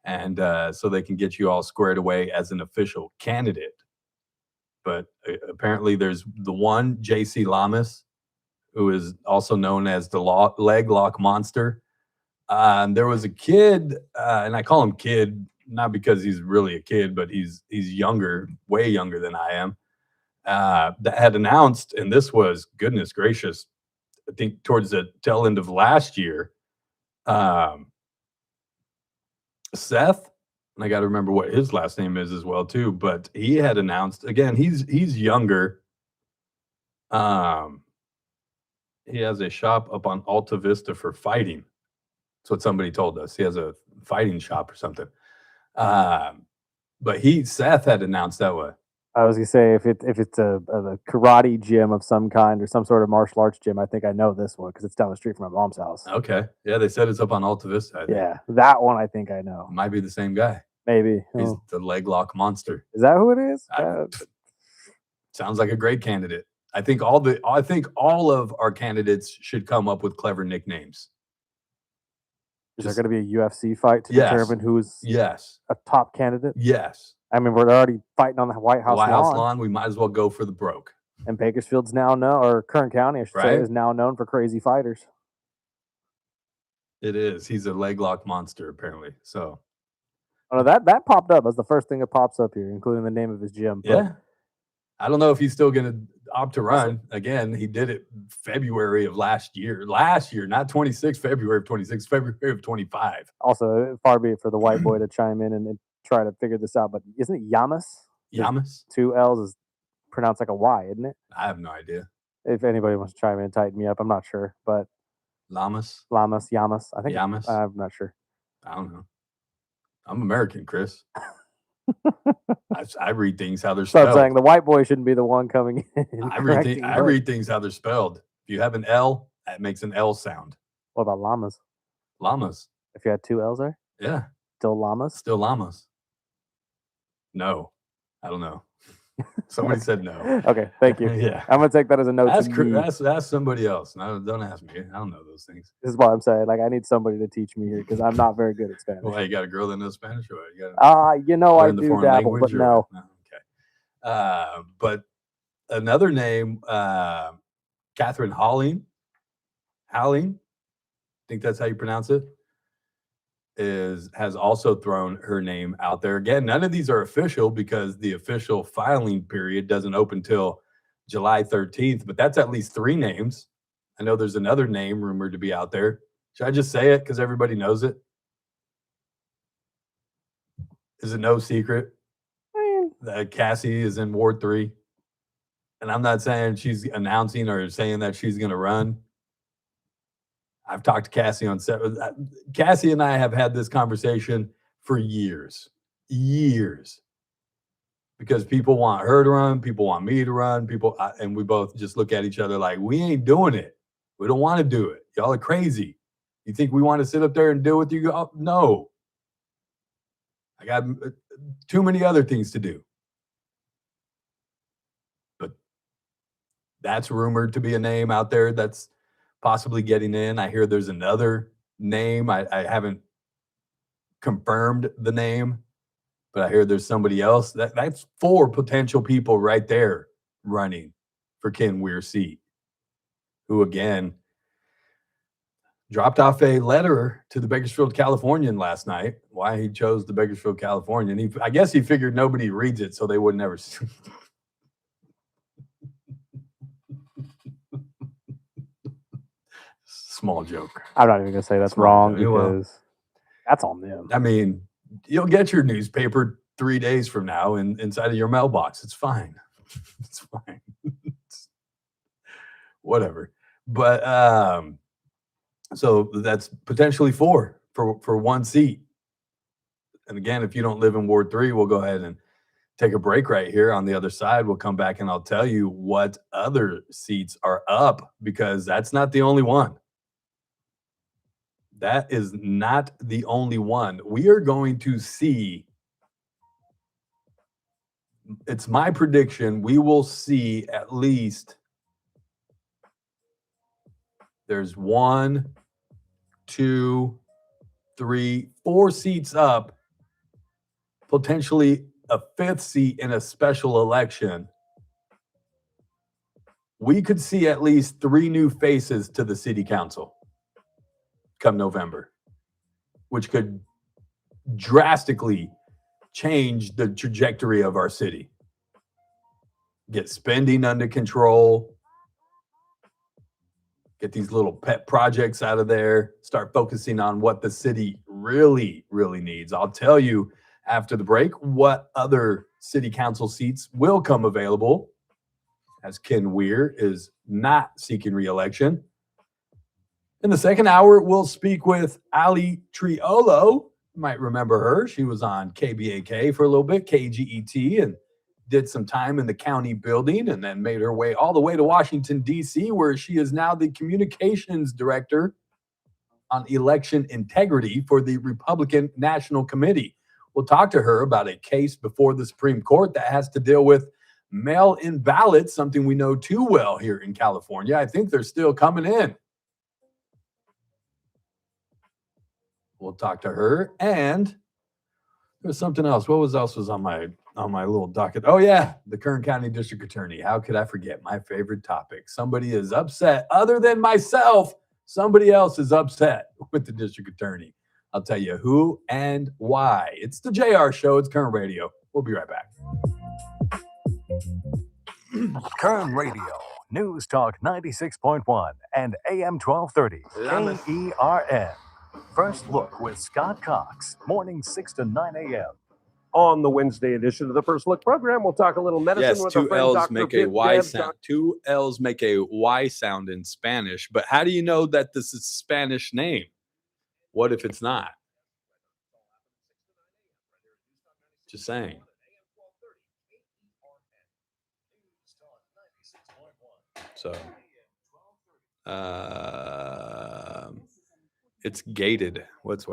And so they can get you all squared away as an official candidate. But apparently there's the one, J.C. Lamas, who is also known as the Leg Lock Monster. There was a kid, and I call him kid, not because he's really a kid, but he's younger, way younger than I am, that had announced, and this was, goodness gracious, I think towards the tail end of last year, Seth, and I got to remember what his last name is as well too, but he had announced, again, he's younger. He has a shop up on Alta Vista for fighting. That's what somebody told us. He has a fighting shop or something. But Seth had announced that way. I was gonna say if it's a karate gym of some kind or some sort of martial arts gym, I think I know this one because it's down the street from my mom's house. Okay, yeah, they said it's up on Alta Vista. I think. Yeah, that one I think I know. Might be the same guy. Maybe He's the Leg Lock Monster. Is that who it is? Sounds like a great candidate. I think all of our candidates should come up with clever nicknames. Is there going to be a UFC fight to determine who's a top candidate? Yes. I mean, we're already fighting on the White House lawn. We might as well go for the broke. And Bakersfield's now known, or Kern County, I should say, is now known for crazy fighters. It is. He's a Leg Lock Monster, apparently. So, that popped up as the first thing that pops up here, including the name of his gym. But yeah. I don't know if he's still going to opt to run. Again, he did it February of last year. Last year, not 26, February of 26, February of 25. Also, far be it for the white boy to chime in and try to figure this out, but isn't it Yamas? Yamas? 2 L's is pronounced like a Y, isn't it? I have no idea. If anybody wants to chime in and tighten me up, I'm not sure. But Yamas? I think Yamas? I'm not sure. I don't know. I'm American, Chris. I read things how they're spelled. So I'm saying the white boy shouldn't be the one coming in. I read things how they're spelled. If you have an L, that makes an L sound. What about llamas? Llamas. If you had 2 L's there? Yeah. Still llamas? Still llamas. No. I don't know. Somebody said no. Okay, thank you. Yeah. I'm going to take that as a note. Ask somebody else. No, don't ask me. I don't know those things. This is what I'm saying. Like, I need somebody to teach me here because I'm not very good at Spanish. Well, you got a girl that knows Spanish? Or you got I do dabble, but no. Okay. But another name, Catherine Halling, I think that's how you pronounce it, has also thrown her name out there. Again, none of these are official because the official filing period doesn't open till July 13th, but that's at least 3 names. I know there's another name rumored to be out there. Should I just say it because everybody knows it? Is it no secret? that Cassie is in Ward 3. And I'm not saying she's announcing or saying that she's going to run. I've talked to Cassie on several. Cassie and I have had this conversation for years, because people want her to run, people want me to run, and we both just look at each other like, we ain't doing it. We don't want to do it. Y'all are crazy. You think we want to sit up there and deal with you? No. I got too many other things to do. But that's rumored to be a name out there that's possibly getting in. I hear there's another name. I haven't confirmed the name, but I hear there's somebody else. That's 4 potential people right there running for Ken Weir's seat, who again dropped off a letter to the Bakersfield Californian last night. Why he chose the Bakersfield Californian? I guess he figured nobody reads it, so they would never see. Small joke. I'm not even gonna say that's wrong because that's on them. I mean, you'll get your newspaper 3 days from now inside of your mailbox. It's fine. It's fine. Whatever. But so that's potentially 4 for 1 seat. And again, if you don't live in Ward 3, we'll go ahead and take a break right here. On the other side, we'll come back and I'll tell you what other seats are up, because that's not the only one. That is not the only one. We are going to see, it's my prediction, we will see at least, there's 1, 2, 3, 4 seats up, potentially a 5th seat in a special election. We could see at least 3 new faces to the city council come November, which could drastically change the trajectory of our city. Get spending under control, get these little pet projects out of there, start focusing on what the city really, really needs. I'll tell you after the break what other city council seats will come available, as Ken Weir is not seeking re-election. In the second hour, we'll speak with Trijilo. You might remember her. She was on KBAK for a little bit, KGET, and did some time in the county building and then made her way all the way to Washington, D.C., where she is now the communications director on election integrity for the Republican National Committee. We'll talk to her about a case before the Supreme Court that has to deal with mail-in ballots, something we know too well here in California. I think they're still coming in. We'll talk to her, and there's something else. What else was on my little docket? Oh yeah, the Kern County District Attorney. How could I forget my favorite topic? Somebody is upset, other than myself. Somebody else is upset with the district attorney. I'll tell you who and why. It's the JR Show. It's Kern Radio. We'll be right back. Kern Radio, News Talk 96.1 and AM 1230, KERN. First Look with Scott Cox, mornings 6 to 9 a.m. On the Wednesday edition of the First Look program, we'll talk a little medicine with our friend Dr. Make a Viv Y Dev. sound. 2 L's make a Y sound in Spanish. But how do you know that this is a Spanish name? What if it's not? Just saying. So, it's gated. Hold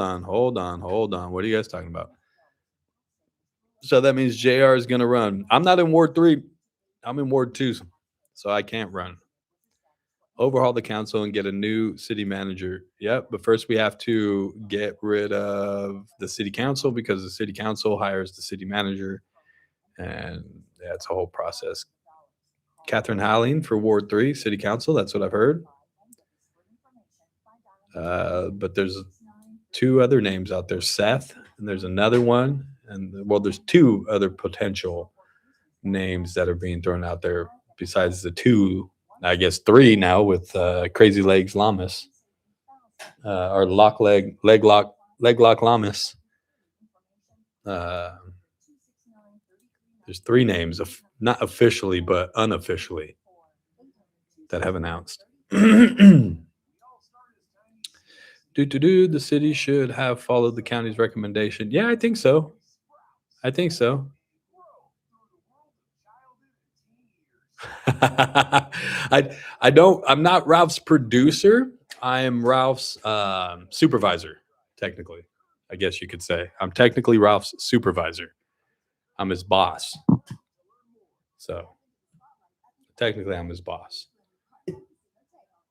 on. What are you guys talking about? So that means JR is going to run. I'm not in Ward 3. I'm in Ward 2, so I can't run. Overhaul the council and get a new city manager. Yep, but first we have to get rid of the city council, because the city council hires the city manager, and that's a whole process. Catherine Halling for Ward 3, city council. That's what I've heard. But there's 2 other names out there, Seth, and there's another one. And well, there's 2 other potential names that are being thrown out there besides the 2, I guess 3 now with Crazy Legs Lamas, or leg lock Lamas. There's 3 names, not officially, but unofficially, that have announced. The city should have followed the county's recommendation. Yeah, I think so. I think so. I'm not Ralph's producer. I am Ralph's supervisor, technically. I guess you could say. I'm technically Ralph's supervisor. I'm his boss. So technically I'm his boss.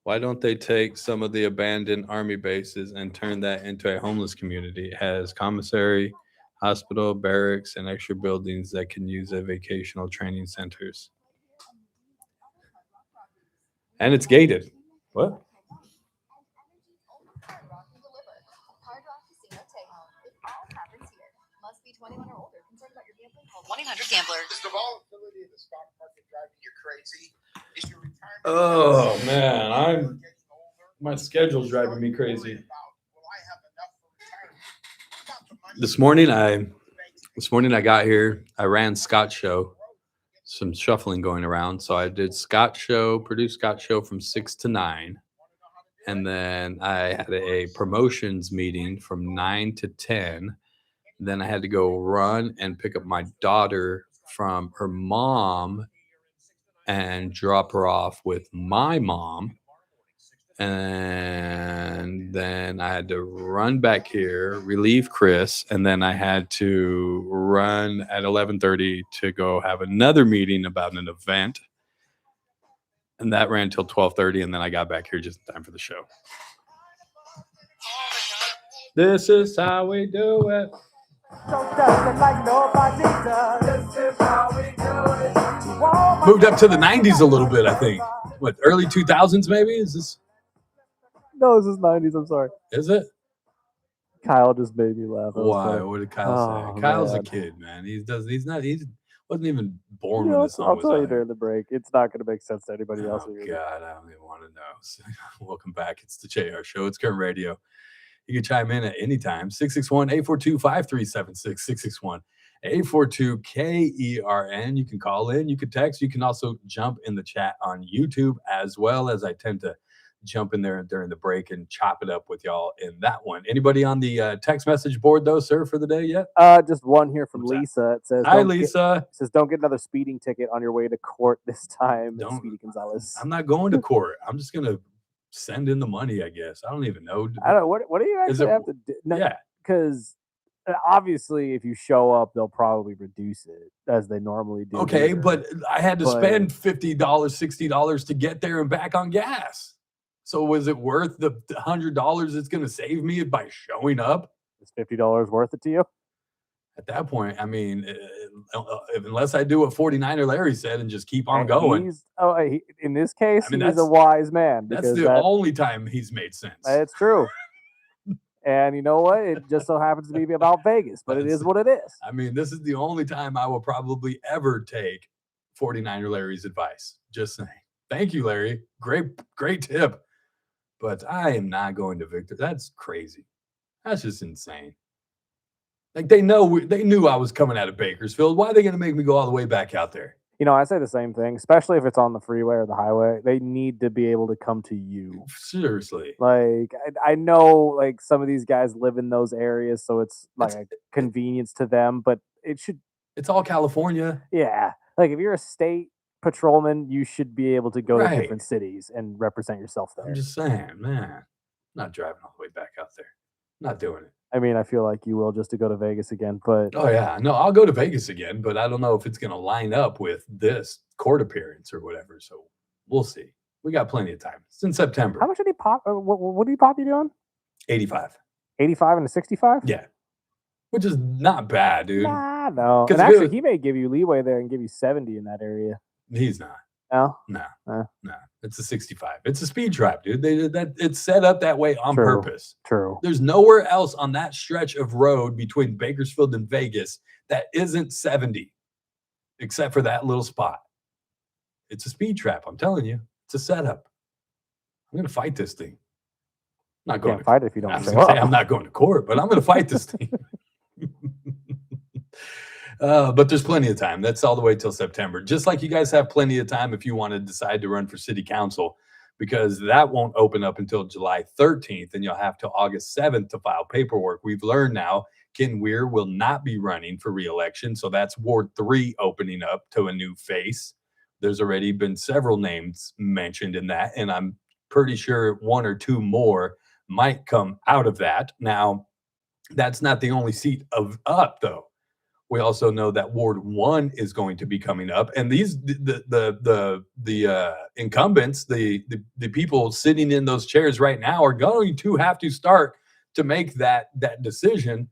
Why don't they take some of the abandoned army bases and turn that into a homeless community? It has commissary, hospital, barracks, and extra buildings that can use as vacational training centers. And it's gated. What? Must be 21 or older. Concerned about your gambling? Call 1-800-GAMBLER. Is the volatility of the stock market driving you crazy? Is your retirement? Oh man, my schedule's driving me crazy. This morning I got here. I ran Scott's show. Some shuffling going around, so I did Scott's show, produced Scott's show from 6 to 9. And then I had a promotions meeting from 9 to 10. Then I had to go run and pick up my daughter from her mom and drop her off with my mom. And then I had to run back here, relieve Chris, and then I had to run at 11:30 to go have another meeting about an event. And that ran till 12:30, and then I got back here just in time for the show. This is how we do it. Moved up to the 90s a little bit, I think. What, early 2000s maybe? Is this? No, this is 90s. I'm sorry. Is it? Kyle just made me laugh. Why? What did Kyle say? Kyle's man. a kid, man. He wasn't even born when this song I'll was tell you out. during the break. It's not going to make sense to anybody else. Oh, God, I don't even want to know. Welcome back. It's the JR Show. It's Kern Radio. You can chime in at any time. 661-842-5376. 661-842-KERN. You can call in. You can text. You can also jump in the chat on YouTube as well, as I tend to jump in there during the break and chop it up with y'all in that one. Anybody on the text message board, though, sir, for the day yet? Just one here from Lisa. It says, Hi, Lisa. Says, don't get another speeding ticket on your way to court this time. Speedy Gonzalez. I'm not going to court. I'm just going to send in the money, I guess. I don't even know. I don't know. What do you actually have to do? No, yeah. Because obviously, if you show up, they'll probably reduce it as they normally do. Okay, but I had to spend $50, $60 to get there and back on gas. So was it worth the $100 it's going to save me by showing up? Is $50 worth it to you? At that point, I mean, unless I do what 49er Larry said and just keep on going. In this case, I mean, he's a wise man. That's the only time he's made sense. It's true. And you know what? It just so happens to be about Vegas, but it is what it is. I mean, this is the only time I will probably ever take 49er Larry's advice. Just saying. Thank you, Larry. Great tip. But I am not going to Victor. That's crazy. That's just insane. Like they knew I was coming out of Bakersfield. Why are they going to make me go all the way back out there? You know, I say the same thing, especially if it's on the freeway or the highway. They need to be able to come to you. Seriously. Like, I know, like, some of these guys live in those areas, so it's like a convenience to them, but it's all California. Yeah. Like, if you're a state patrolman, you should be able to go to different cities and represent yourself there. I'm just saying, man, I'm not driving all the way back out there. Not doing it. I mean, I feel like you will just to go to Vegas again, but oh yeah, no, I'll go to Vegas again, but I don't know if it's going to line up with this court appearance or whatever. So we'll see. We got plenty of time. It's in September. How much did he pop? What did he pop you doing? 85. 85 and a 65? Yeah, which is not bad, dude. Nah, no. And actually, he may give you leeway there and give you 70 in that area. He's not. No? No. It's a 65. It's a speed trap, dude. It's set up that way on purpose. True. There's nowhere else on that stretch of road between Bakersfield and Vegas that isn't 70, except for that little spot. It's a speed trap. I'm telling you. It's a setup. I'm going to fight this thing. I'm not going to fight it if you don't show up. I'm not going to court, but I'm going to fight this thing. But there's plenty of time. That's all the way till September. Just like you guys have plenty of time if you want to decide to run for city council, because that won't open up until July 13th, and you'll have till August 7th to file paperwork. We've learned now Ken Weir will not be running for reelection, so that's Ward 3 opening up to a new face. There's already been several names mentioned in that, and I'm pretty sure one or two more might come out of that. Now, that's not the only seat up, though. We also know that Ward 1 is going to be coming up, and these the incumbents, the people sitting in those chairs right now, are going to have to start to make that decision,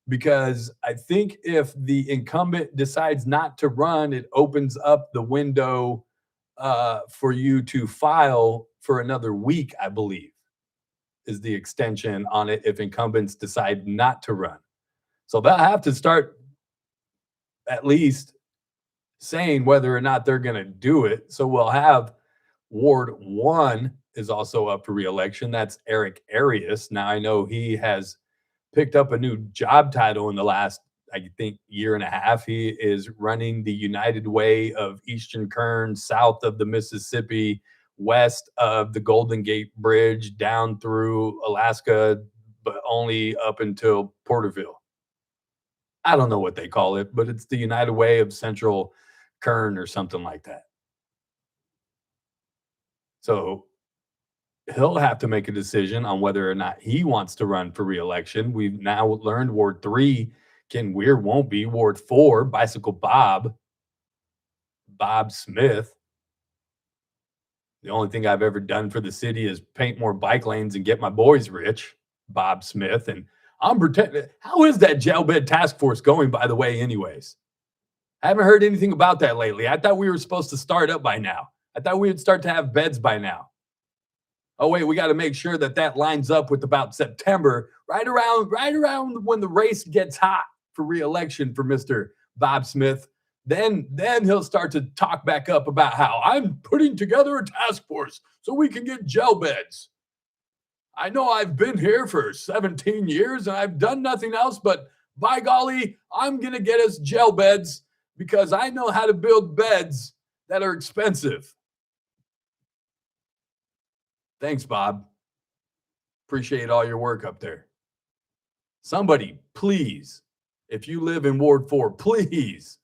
because I think if the incumbent decides not to run, it opens up the window for you to file for another week, I believe, is the extension on it if incumbents decide not to run. So they'll have to start at least saying whether or not they're going to do it. So we'll have Ward 1 is also up for re-election. That's Eric Arias. Now, I know he has picked up a new job title in the last, I think, year and a half. He is running the United Way of Eastern Kern, south of the Mississippi, west of the Golden Gate Bridge, down through Alaska, but only up until Porterville. I don't know what they call it, but it's the United Way of Central Kern or something like that. So he'll have to make a decision on whether or not he wants to run for re-election. We've now learned Ward 3, Ken Weir won't be. Ward 4, Bicycle Bob Smith. The only thing I've ever done for the city is paint more bike lanes and get my boys rich, Bob Smith. And I'm pretending. How is that jail bed task force going, by the way, anyways? I haven't heard anything about that lately. I thought we were supposed to start up by now. I thought we would start to have beds by now. Oh, wait, we got to make sure that that lines up with about September, right around when the race gets hot for re-election for Mr. Bob Smith. Then he'll start to talk back up about how I'm putting together a task force so we can get jail beds. I know I've been here for 17 years and I've done nothing else, but by golly, I'm going to get us jail beds because I know how to build beds that are expensive. Thanks, Bob. Appreciate all your work up there. Somebody, please, if you live in Ward 4, please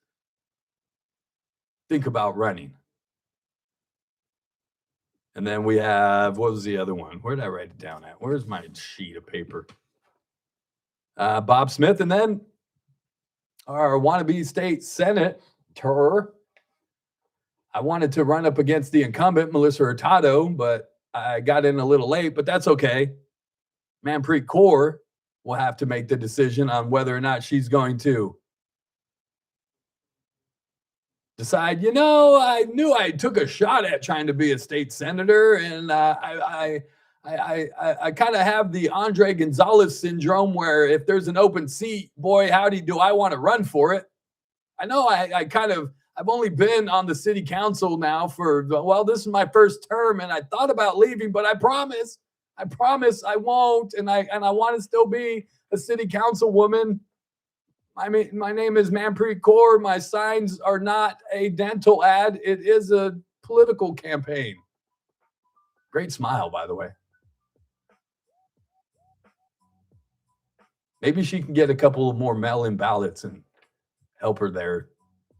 think about running. And then we have, what was the other one? Where did I write it down at? Where's my sheet of paper? Bob Smith, and then our wannabe state senator. I wanted to run up against the incumbent, Melissa Hurtado, but I got in a little late, but that's okay. Manpreet Kaur will have to make the decision on whether or not she's going to decide, I knew I took a shot at trying to be a state senator, and I kind of have the Andre Gonzalez syndrome where if there's an open seat, boy, howdy, do I want to run for it. I know I've only been on the city council now for, this is my first term, and I thought about leaving, but I promise I won't, and I want to still be a city councilwoman. My name is Manpreet Kaur. My signs are not a dental ad. It is a political campaign. Great smile, by the way. Maybe she can get a couple more mail-in ballots and help her there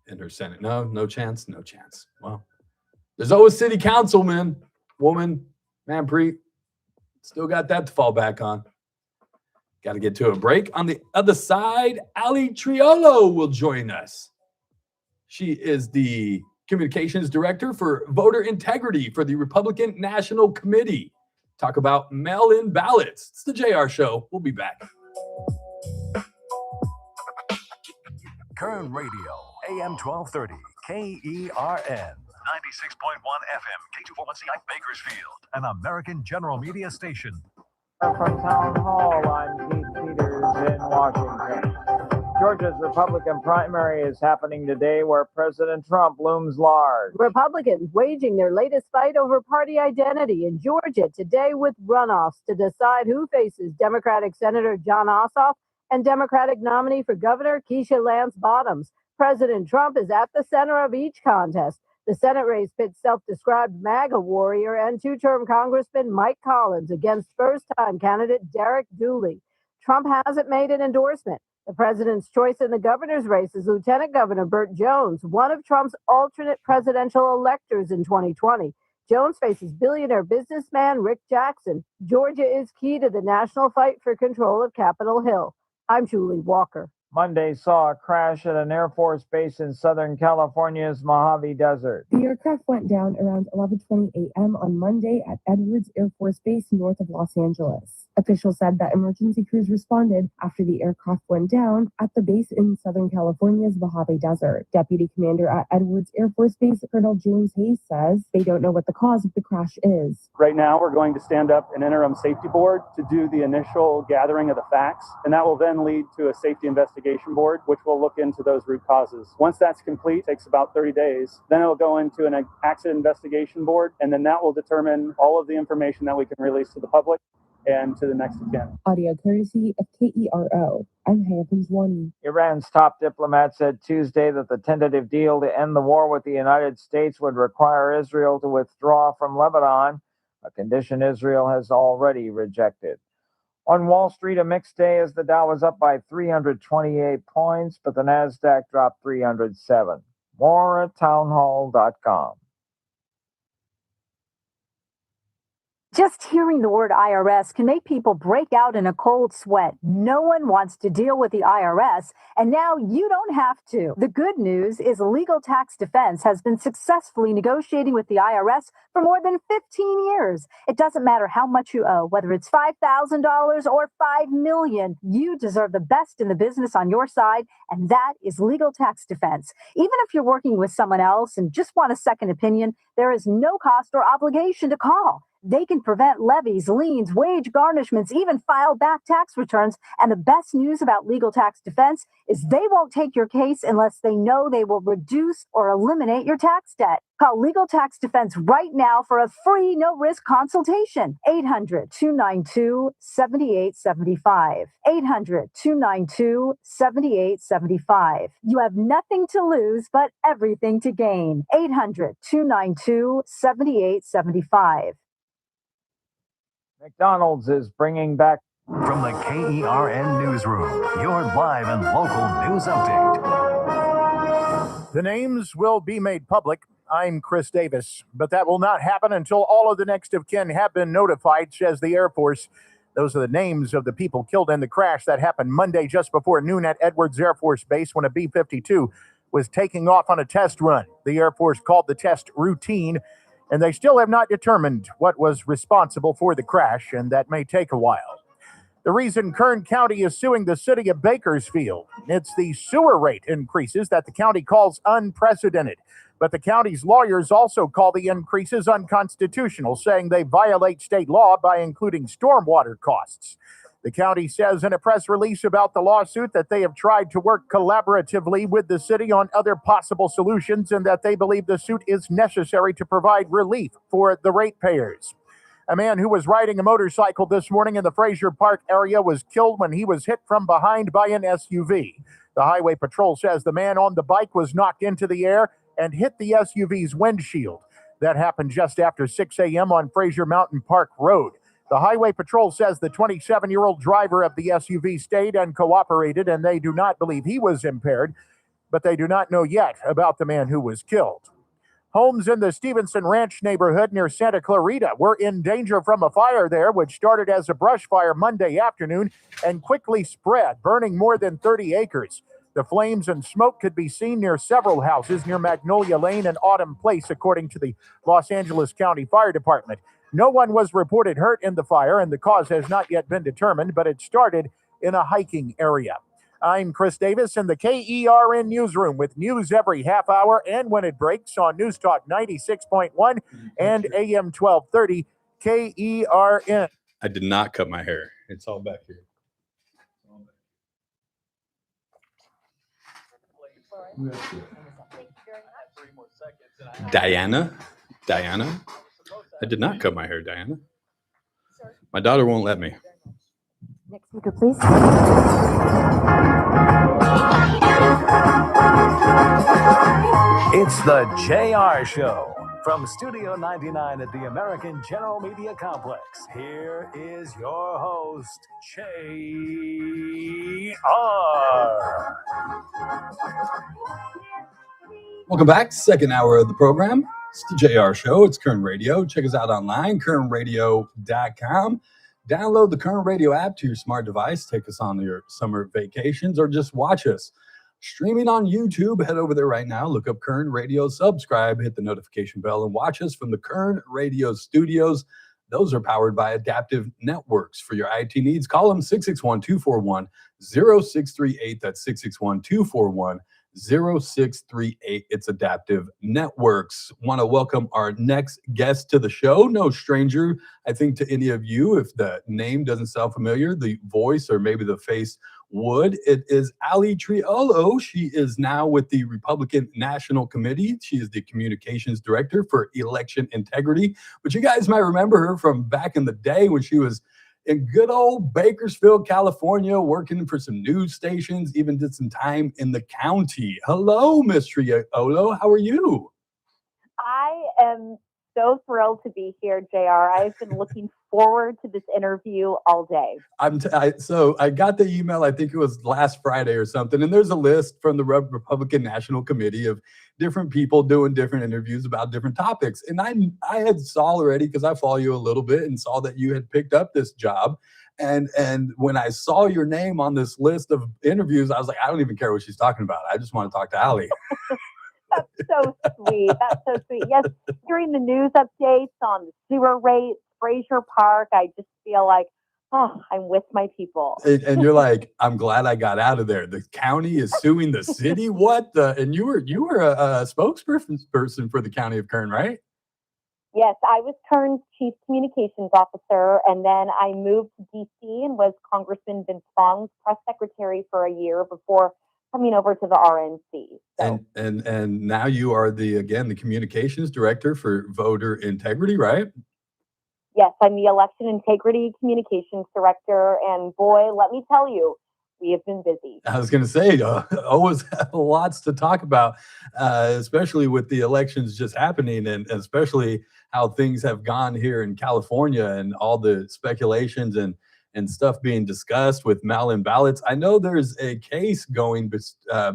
in her Senate. No chance. Well, there's always city councilman, woman, Manpreet. Still got that to fall back on. Got to get to a break. On the other side, Ali Trijilo will join us. She is the communications director for voter integrity for the Republican National Committee. Talk about mail-in ballots. It's the JR Show. We'll be back. Kern Radio, AM 1230, KERN. 96.1 FM, K241CI Bakersfield, an American General Media station. From Town Hall, I'm Keith Peters in Washington. Georgia's Republican primary is happening today where President Trump looms large. Republicans waging their latest fight over party identity in Georgia today with runoffs to decide who faces Democratic Senator John Ossoff and Democratic nominee for governor Keisha Lance Bottoms. President Trump is at the center of each contest. The Senate race pits self-described MAGA warrior and two-term Congressman Mike Collins against first-time candidate Derek Dooley. Trump hasn't made an endorsement. The president's choice in the governor's race is Lieutenant Governor Burt Jones, one of Trump's alternate presidential electors in 2020. Jones faces billionaire businessman Rick Jackson. Georgia is key to the national fight for control of Capitol Hill. I'm Julie Walker. Monday saw a crash at an Air Force base in Southern California's Mojave Desert. The aircraft went down around 11:20 a.m. on Monday at Edwards Air Force Base north of Los Angeles. Officials said that emergency crews responded after the aircraft went down at the base in Southern California's Mojave Desert. Deputy Commander at Edwards Air Force Base, Colonel James Hayes, says they don't know what the cause of the crash is. Right now, we're going to stand up an interim safety board to do the initial gathering of the facts, and that will then lead to a safety investigation board, which will look into those root causes. Once that's complete, it takes about 30 days. Then it'll go into an accident investigation board, and then that will determine all of the information that we can release to the public and to the next of kin. Audio courtesy of KERO. I'm Hamptons One. Iran's top diplomat said Tuesday that the tentative deal to end the war with the United States would require Israel to withdraw from Lebanon, a condition Israel has already rejected. On Wall Street, a mixed day as the Dow was up by 328 points, but the Nasdaq dropped 307. More at townhall.com. Just hearing the word IRS can make people break out in a cold sweat. No one wants to deal with the IRS, and now you don't have to. The good news is Legal Tax Defense has been successfully negotiating with the IRS for more than 15 years. It doesn't matter how much you owe, whether it's $5,000 or $5 million. You deserve the best in the business on your side, and that is Legal Tax Defense. Even if you're working with someone else and just want a second opinion, there is no cost or obligation to call. They can prevent levies, liens, wage garnishments, even file back tax returns. And the best news about Legal Tax Defense is they won't take your case unless they know they will reduce or eliminate your tax debt. Call Legal Tax Defense right now for a free, no-risk consultation. 800-292-7875. 800-292-7875. You have nothing to lose, but everything to gain. 800-292-7875. McDonald's is bringing back. From the KERN Newsroom, your live and local news update. The names will be made public. I'm Chris Davis, but that will not happen until all of the next of kin have been notified, says the Air Force. Those are the names of the people killed in the crash that happened Monday just before noon at Edwards Air Force Base when a B-52 was taking off on a test run. The Air Force called the test routine, and they still have not determined what was responsible for the crash, and that may take a while. The reason Kern County is suing the City of Bakersfield, it's the sewer rate increases that the county calls unprecedented. But the county's lawyers also call the increases unconstitutional, saying they violate state law by including stormwater costs. The county says in a press release about the lawsuit that they have tried to work collaboratively with the city on other possible solutions and that they believe the suit is necessary to provide relief for the ratepayers. A man who was riding a motorcycle this morning in the Fraser Park area was killed when he was hit from behind by an SUV. The Highway Patrol says the man on the bike was knocked into the air and hit the SUV's windshield. That happened just after 6 a.m. on Fraser Mountain Park Road. The Highway Patrol says the 27-year-old driver of the SUV stayed and cooperated, and they do not believe he was impaired, but they do not know yet about the man who was killed. Homes in the Stevenson Ranch neighborhood near Santa Clarita were in danger from a fire there, which started as a brush fire Monday afternoon and quickly spread, burning more than 30 acres. The flames and smoke could be seen near several houses near Magnolia Lane and Autumn Place, according to the Los Angeles County Fire Department. No one was reported hurt in the fire, and the cause has not yet been determined, but it started in a hiking area. I'm Chris Davis in the KERN Newsroom with news every half hour and when it breaks on News Talk 96.1 and AM 1230 KERN. I did not cut my hair. It's all back here. Diana? I did not cut my hair, Diana. My daughter won't let me. Next speaker, please. It's the JR Show from Studio 99 at the American General Media Complex. Here is your host, JR. Welcome back. Second hour of the program. It's the JR Show. It's Kern Radio. Check us out online, kernradio.com. Download the Kern Radio app to your smart device. Take us on your summer vacations or just watch us. Streaming on YouTube, head over there right now. Look up Kern Radio, subscribe, hit the notification bell, and watch us from the Kern Radio studios. Those are powered by Adaptive Networks. For your IT needs, call them 661-241-0638. That's 661-241-0638. It's Adaptive Networks. Want to welcome our next guest to the show. No stranger, I think, to any of you. If the name doesn't sound familiar, the voice or maybe the face would. It is Trijilo. She is now with the Republican National Committee. She is the communications director for election integrity. But you guys might remember her from back in the day when she was in good old Bakersfield, California, working for some news stations, even did some time in the county. Hello, Miss Trijilo. How are you? I am so thrilled to be here, JR. I've been looking forward to this interview all day. So I got the email, I think it was last Friday or something, and there's a list from the Republican National Committee of different people doing different interviews about different topics. And I had saw already, because I follow you a little bit, and saw that you had picked up this job. And when I saw your name on this list of interviews, I was like, I don't even care what she's talking about. I just want to talk to Allie. That's so sweet. That's so sweet. Yes, during the news updates on the sewer rates, Fraser Park, I just feel like, oh, I'm with my people. And you're like, I'm glad I got out of there. The county is suing the city. What the? And you were a spokesperson for the County of Kern, right? Yes, I was Kern's chief communications officer, and then I moved to D.C. and was Congressman Vince Fong's press secretary for a year before coming over to the RNC. So. And now you are the communications director for voter integrity, right? Yes, I'm the election integrity communications director, and boy, let me tell you, we have been busy. I was going to say, always have lots to talk about, especially with the elections just happening, and especially how things have gone here in California and all the speculations and stuff being discussed with mail-in ballots. I know there's a case going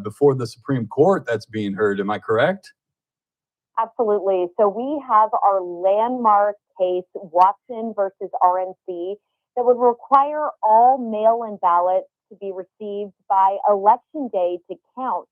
before the Supreme Court that's being heard. Am I correct? Absolutely. So we have our landmark case, Watson versus RNC, that would require all mail-in ballots to be received by Election Day to count.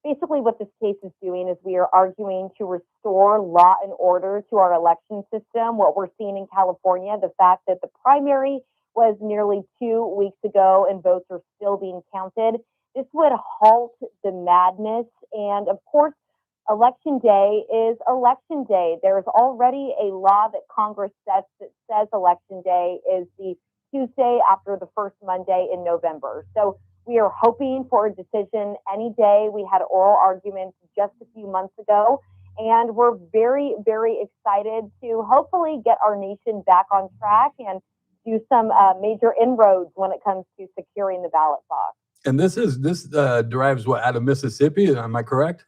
Basically, what this case is doing is we are arguing to restore law and order to our election system. What we're seeing in California, the fact that the primary was nearly 2 weeks ago and votes are still being counted. This would halt the madness. And of course, Election Day is Election Day. There is already a law that Congress sets that says Election Day is the Tuesday after the first Monday in November. So we are hoping for a decision any day. We had oral arguments just a few months ago, and we're very, very excited to hopefully get our nation back on track and do some major inroads when it comes to securing the ballot box. And this derives out of Mississippi? Am I correct?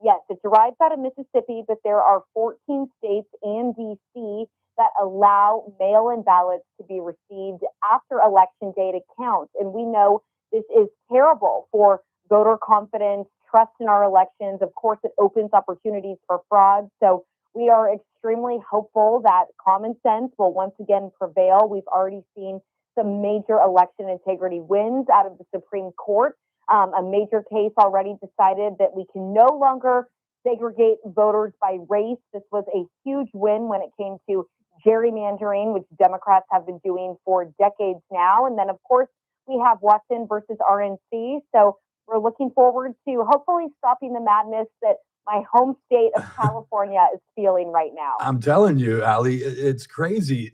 Yes, it derives out of Mississippi, but there are 14 states and D.C. that allow mail-in ballots to be received after Election Day to count. And we know this is terrible for voter confidence, trust in our elections. Of course, it opens opportunities for fraud. So we are extremely hopeful that common sense will once again prevail. We've already seen some major election integrity wins out of the Supreme Court. A major case already decided that we can no longer segregate voters by race. This was a huge win when it came to gerrymandering, which Democrats have been doing for decades now. And then, of course, we have Watson versus RNC. So we're looking forward to hopefully stopping the madness that my home state of California is feeling right now. I'm telling you, Allie, it's crazy.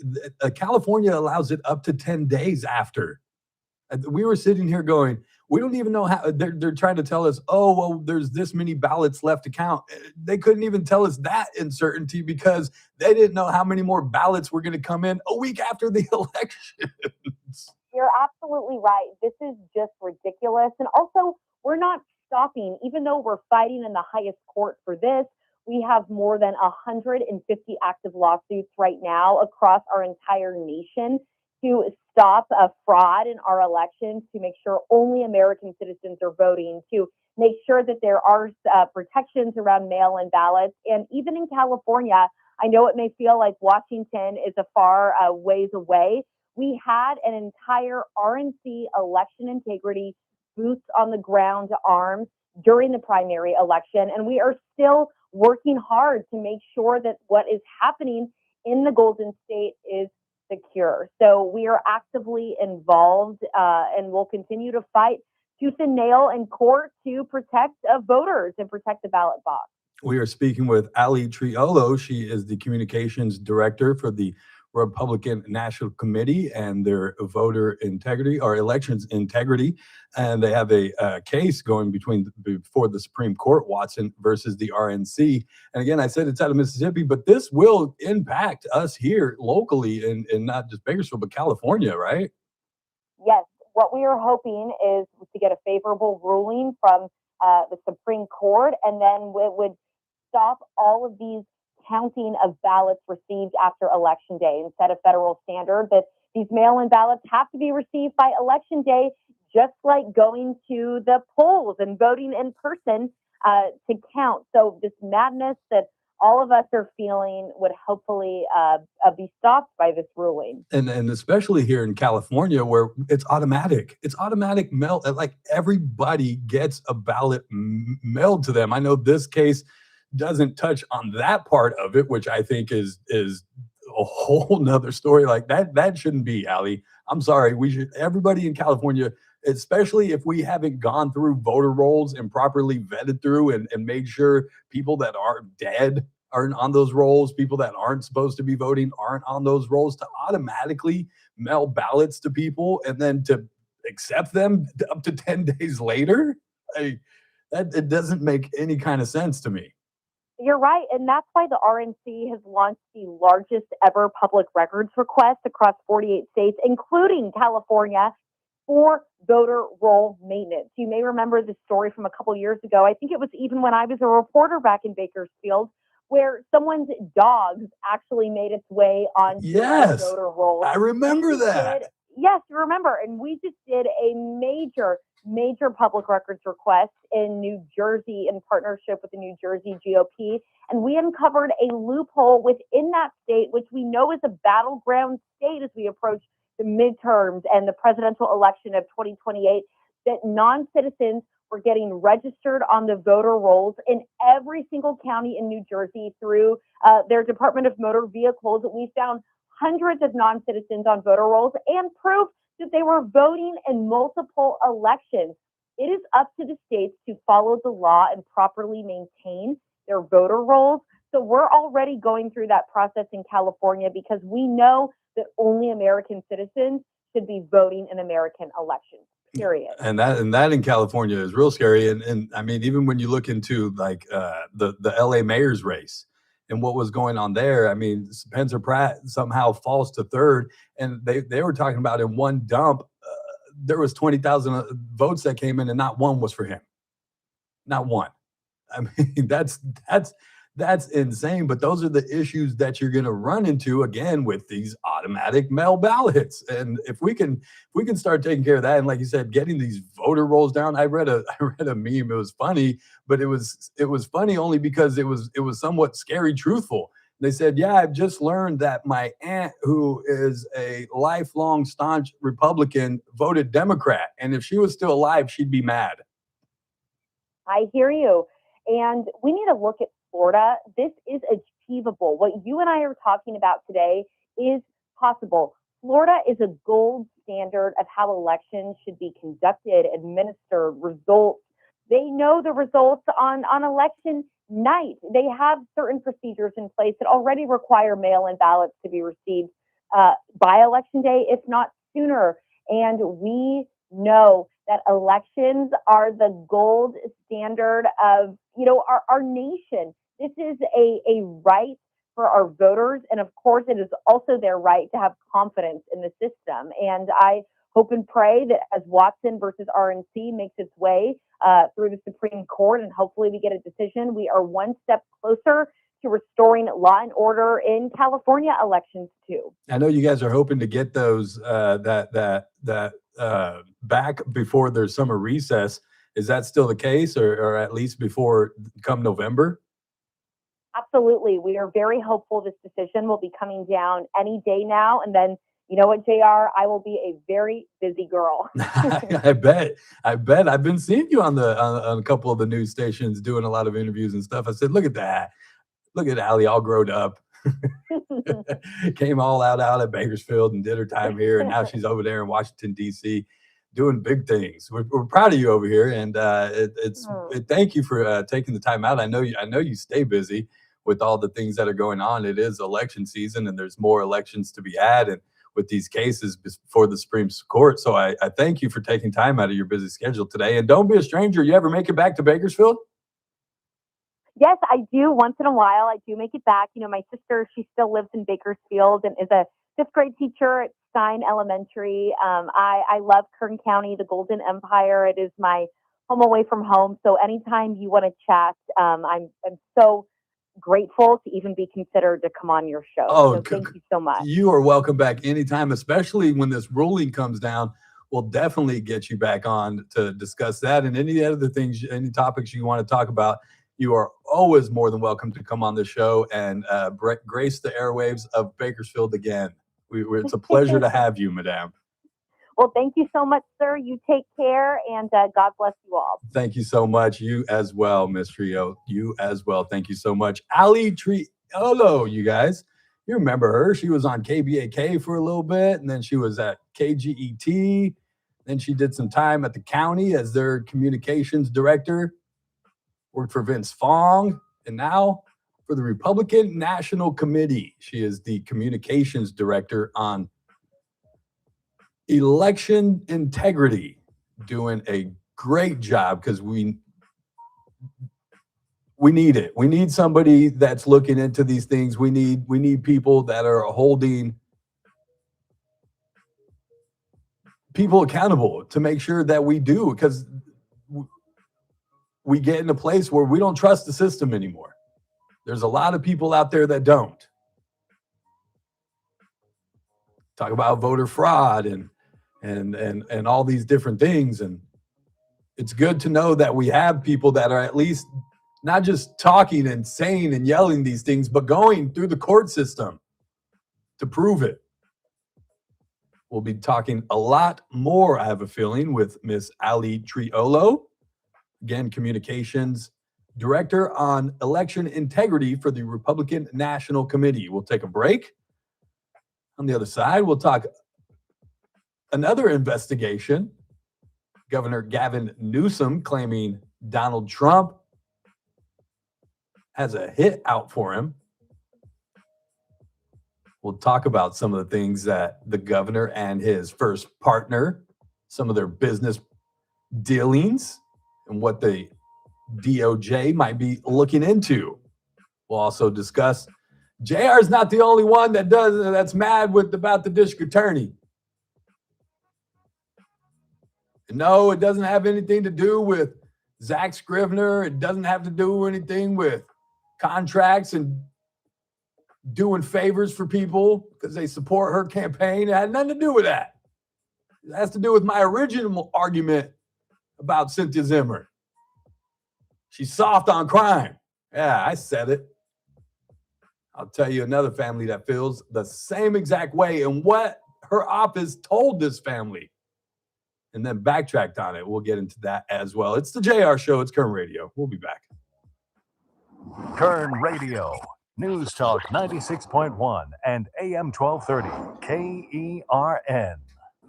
California allows it up to 10 days after. We were sitting here going, we don't even know how. They're trying to tell us, oh, well, there's this many ballots left to count. They couldn't even tell us that in certainty because they didn't know how many more ballots were going to come in a week after the elections. You're absolutely right. This is just ridiculous. And also, we're not stopping, even though we're fighting in the highest court for this. We have more than 150 active lawsuits right now across our entire nation to stop fraud in our elections, to make sure only American citizens are voting, to make sure that there are protections around mail-in ballots. And even in California, I know it may feel like Washington is a far ways away. We had an entire RNC election integrity boots on the ground arm during the primary election, and we are still working hard to make sure that what is happening in the Golden State is secure. So we are actively involved and will continue to fight tooth and nail in court to protect voters and protect the ballot box. We are speaking with Ali Trijilo. She is the communications director for the Republican National Committee and their voter integrity or elections integrity. And they have a case going before the Supreme Court, Watson versus the RNC. And again, I said it's out of Mississippi, but this will impact us here locally in not just Bakersfield, but California, right? Yes. What we are hoping is to get a favorable ruling from the Supreme Court, and then it would stop all of these counting of ballots received after Election Day and set a federal standard that these mail-in ballots have to be received by Election Day, just like going to the polls and voting in person to count. So this madness that all of us are feeling would hopefully be stopped by this ruling. And especially here in California, where it's automatic. It's automatic mail. Like everybody gets a ballot mailed to them. I know this case doesn't touch on that part of it, which I think is a whole nother story. Like that shouldn't be, Ali. I'm sorry. Everybody in California, especially if we haven't gone through voter rolls and properly vetted through and made sure people that are dead aren't on those rolls, people that aren't supposed to be voting aren't on those rolls, to automatically mail ballots to people and then to accept them up to 10 days later. It doesn't make any kind of sense to me. You're right. And that's why the RNC has launched the largest ever public records request across 48 states, including California, for voter roll maintenance. You may remember this story from a couple years ago. I think it was even when I was a reporter back in Bakersfield, where someene's dogs actually made its way on voter rolls. I remember that. Yes, you remember. And we just did a major public records request in New Jersey in partnership with the New Jersey GOP. And we uncovered a loophole within that state, which we know is a battleground state as we approach the midterms and the presidential election of 2028, that non-citizens were getting registered on the voter rolls in every single county in New Jersey through their Department of Motor Vehicles. We found hundreds of non-citizens on voter rolls and proof that they were voting in multiple elections. It is up to the states to follow the law and properly maintain their voter rolls. So we're already going through that process in California because we know that only American citizens should be voting in American elections, period. And that in California is real scary. And I mean, even when you look into like the LA mayor's race and what was going on there, I mean, Spencer Pratt somehow falls to third, and they were talking about in one dump, there was 20,000 votes that came in and not one was for him. Not one. I mean, that's insane. But those are the issues that you're going to run into again with these automatic mail ballots. And if we can start taking care of that, and like you said, getting these voter rolls down. I read a meme. It was funny, but it was funny only because it was somewhat scary truthful. They said, yeah, I've just learned that my aunt, who is a lifelong staunch Republican, voted Democrat. And if she was still alive, she'd be mad. I hear you. And we need to look at Florida. This is achievable. What you and I are talking about today is possible. Florida is a gold standard of how elections should be conducted, administered, results. They know the results on election night. They have certain procedures in place that already require mail-in ballots to be received by Election Day, if not sooner. And we know that elections are the gold standard of, our nation. This is a right for our voters. And of course, it is also their right to have confidence in the system. And I hope and pray that as Watson versus RNC makes its way through the Supreme Court and hopefully we get a decision, we are one step closer to restoring law and order in California elections too. I know you guys are hoping to get those back before their summer recess. Is that still the case, or at least before come November? Absolutely. We are very hopeful this decision will be coming down any day now. And then, you know what, JR, I will be a very busy girl. I bet. I've been seeing you on a couple of the news stations doing a lot of interviews and stuff. I said, look at that. Look at Allie all grown up. Came all out at Bakersfield and did her time here. And now she's over there in Washington, D.C. doing big things. We're proud of you over here. And thank you for taking the time out. I know you stay busy with all the things that are going on. It is election season and there's more elections to be had. And with these cases before the Supreme Court. So I thank you for taking time out of your busy schedule today. And don't be a stranger. You ever make it back to Bakersfield? Yes, I do. Once in a while, I do make it back. You know, my sister, she still lives in Bakersfield and is a 5th grade teacher at Stein Elementary. I love Kern County, the Golden Empire. It is my home away from home. So anytime you want to chat, I'm so grateful to even be considered to come on your show. Oh, so thank you so much. You are welcome back anytime, especially when this ruling comes down. We'll definitely get you back on to discuss that and any other things, any topics you want to talk about. You are always more than welcome to come on the show and grace the airwaves of Bakersfield again. It's a pleasure to have you, Madame. Well, thank you so much, sir. You take care, and God bless you all. Thank you so much. You as well, Miss Trio. You as well. Thank you so much. Ali Trijilo, you guys. You remember her. She was on KBAK for a little bit, and then she was at KGET. Then she did some time at the county as their communications director. Worked for Vince Fong, and now for the Republican National Committee. She is the communications director on election integrity, doing a great job because we need it. We need somebody that's looking into these things. We need people that are holding people accountable to make sure that we do, because we get in a place where we don't trust the system anymore. There's a lot of people out there that don't. Talk about voter fraud and all these different things. And it's good to know that we have people that are at least not just talking and saying and yelling these things, but going through the court system to prove it. We'll be talking a lot more, I have a feeling, with Miss Ali Trijilo. Again, communications director on election integrity for the Republican National Committee. We'll take a break. On the other side, we'll talk another investigation. Governor Gavin Newsom claiming Donald Trump has a hit out for him. We'll talk about some of the things that the governor and his first partner, some of their business dealings, and what the DOJ might be looking into. We'll also discuss JR is not the only one that's mad about the district attorney. No, it doesn't have anything to do with Zach Scrivener. It doesn't have to do anything with contracts and doing favors for people because they support her campaign. It had nothing to do with that. It has to do with my original argument about Cynthia Zimmer. She's soft on crime. Yeah, I said it. I'll tell you another family that feels the same exact way and what her office told this family and then backtracked on it. We'll get into that as well. It's the JR Show. It's Kern Radio. We'll be back. Kern Radio, News Talk 96.1 and AM 1230, KERN.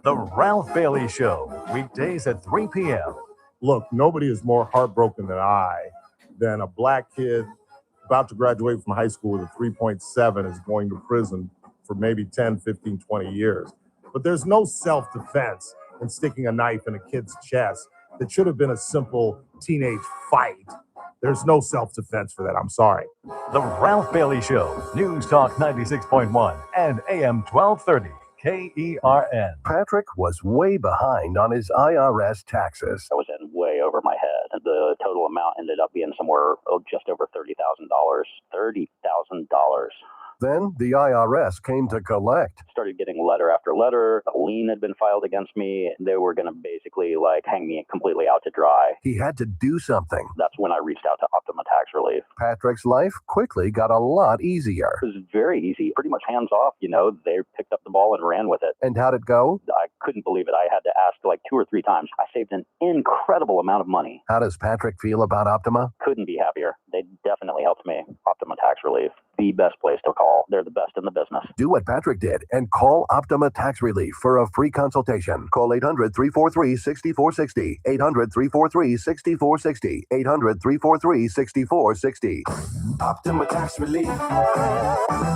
The Ralph Bailey Show, weekdays at 3 p.m. Look, nobody is more heartbroken than a black kid about to graduate from high school with a 3.7 is going to prison for maybe 10, 15, 20 years. But there's no self-defense in sticking a knife in a kid's chest that should have been a simple teenage fight. There's no self-defense for that. I'm sorry. The Ralph Bailey Show, News Talk 96.1 and AM 1230, KERN. Patrick was way behind on his IRS taxes. I was in way over my head. And the total amount ended up being somewhere just over $30,000. $30,000. Then the IRS came to collect. Started getting letter after letter. A lien had been filed against me. They were going to basically hang me completely out to dry. He had to do something. That's when I reached out to Optima Tax Relief. Patrick's life quickly got a lot easier. It was very easy, pretty much hands off. They picked up the ball and ran with it. And how'd it go? I couldn't believe it. I had to ask 2 or 3 times. I saved an incredible amount of money. How does Patrick feel about Optima? Couldn't be happier. They definitely helped me. Optima Tax Relief, the best place to call. They're the best in the business. Do what Patrick did and call Optima Tax Relief for a free consultation. Call 800-343-6460. 800-343-6460. 800-343-6460. Optima Tax Relief.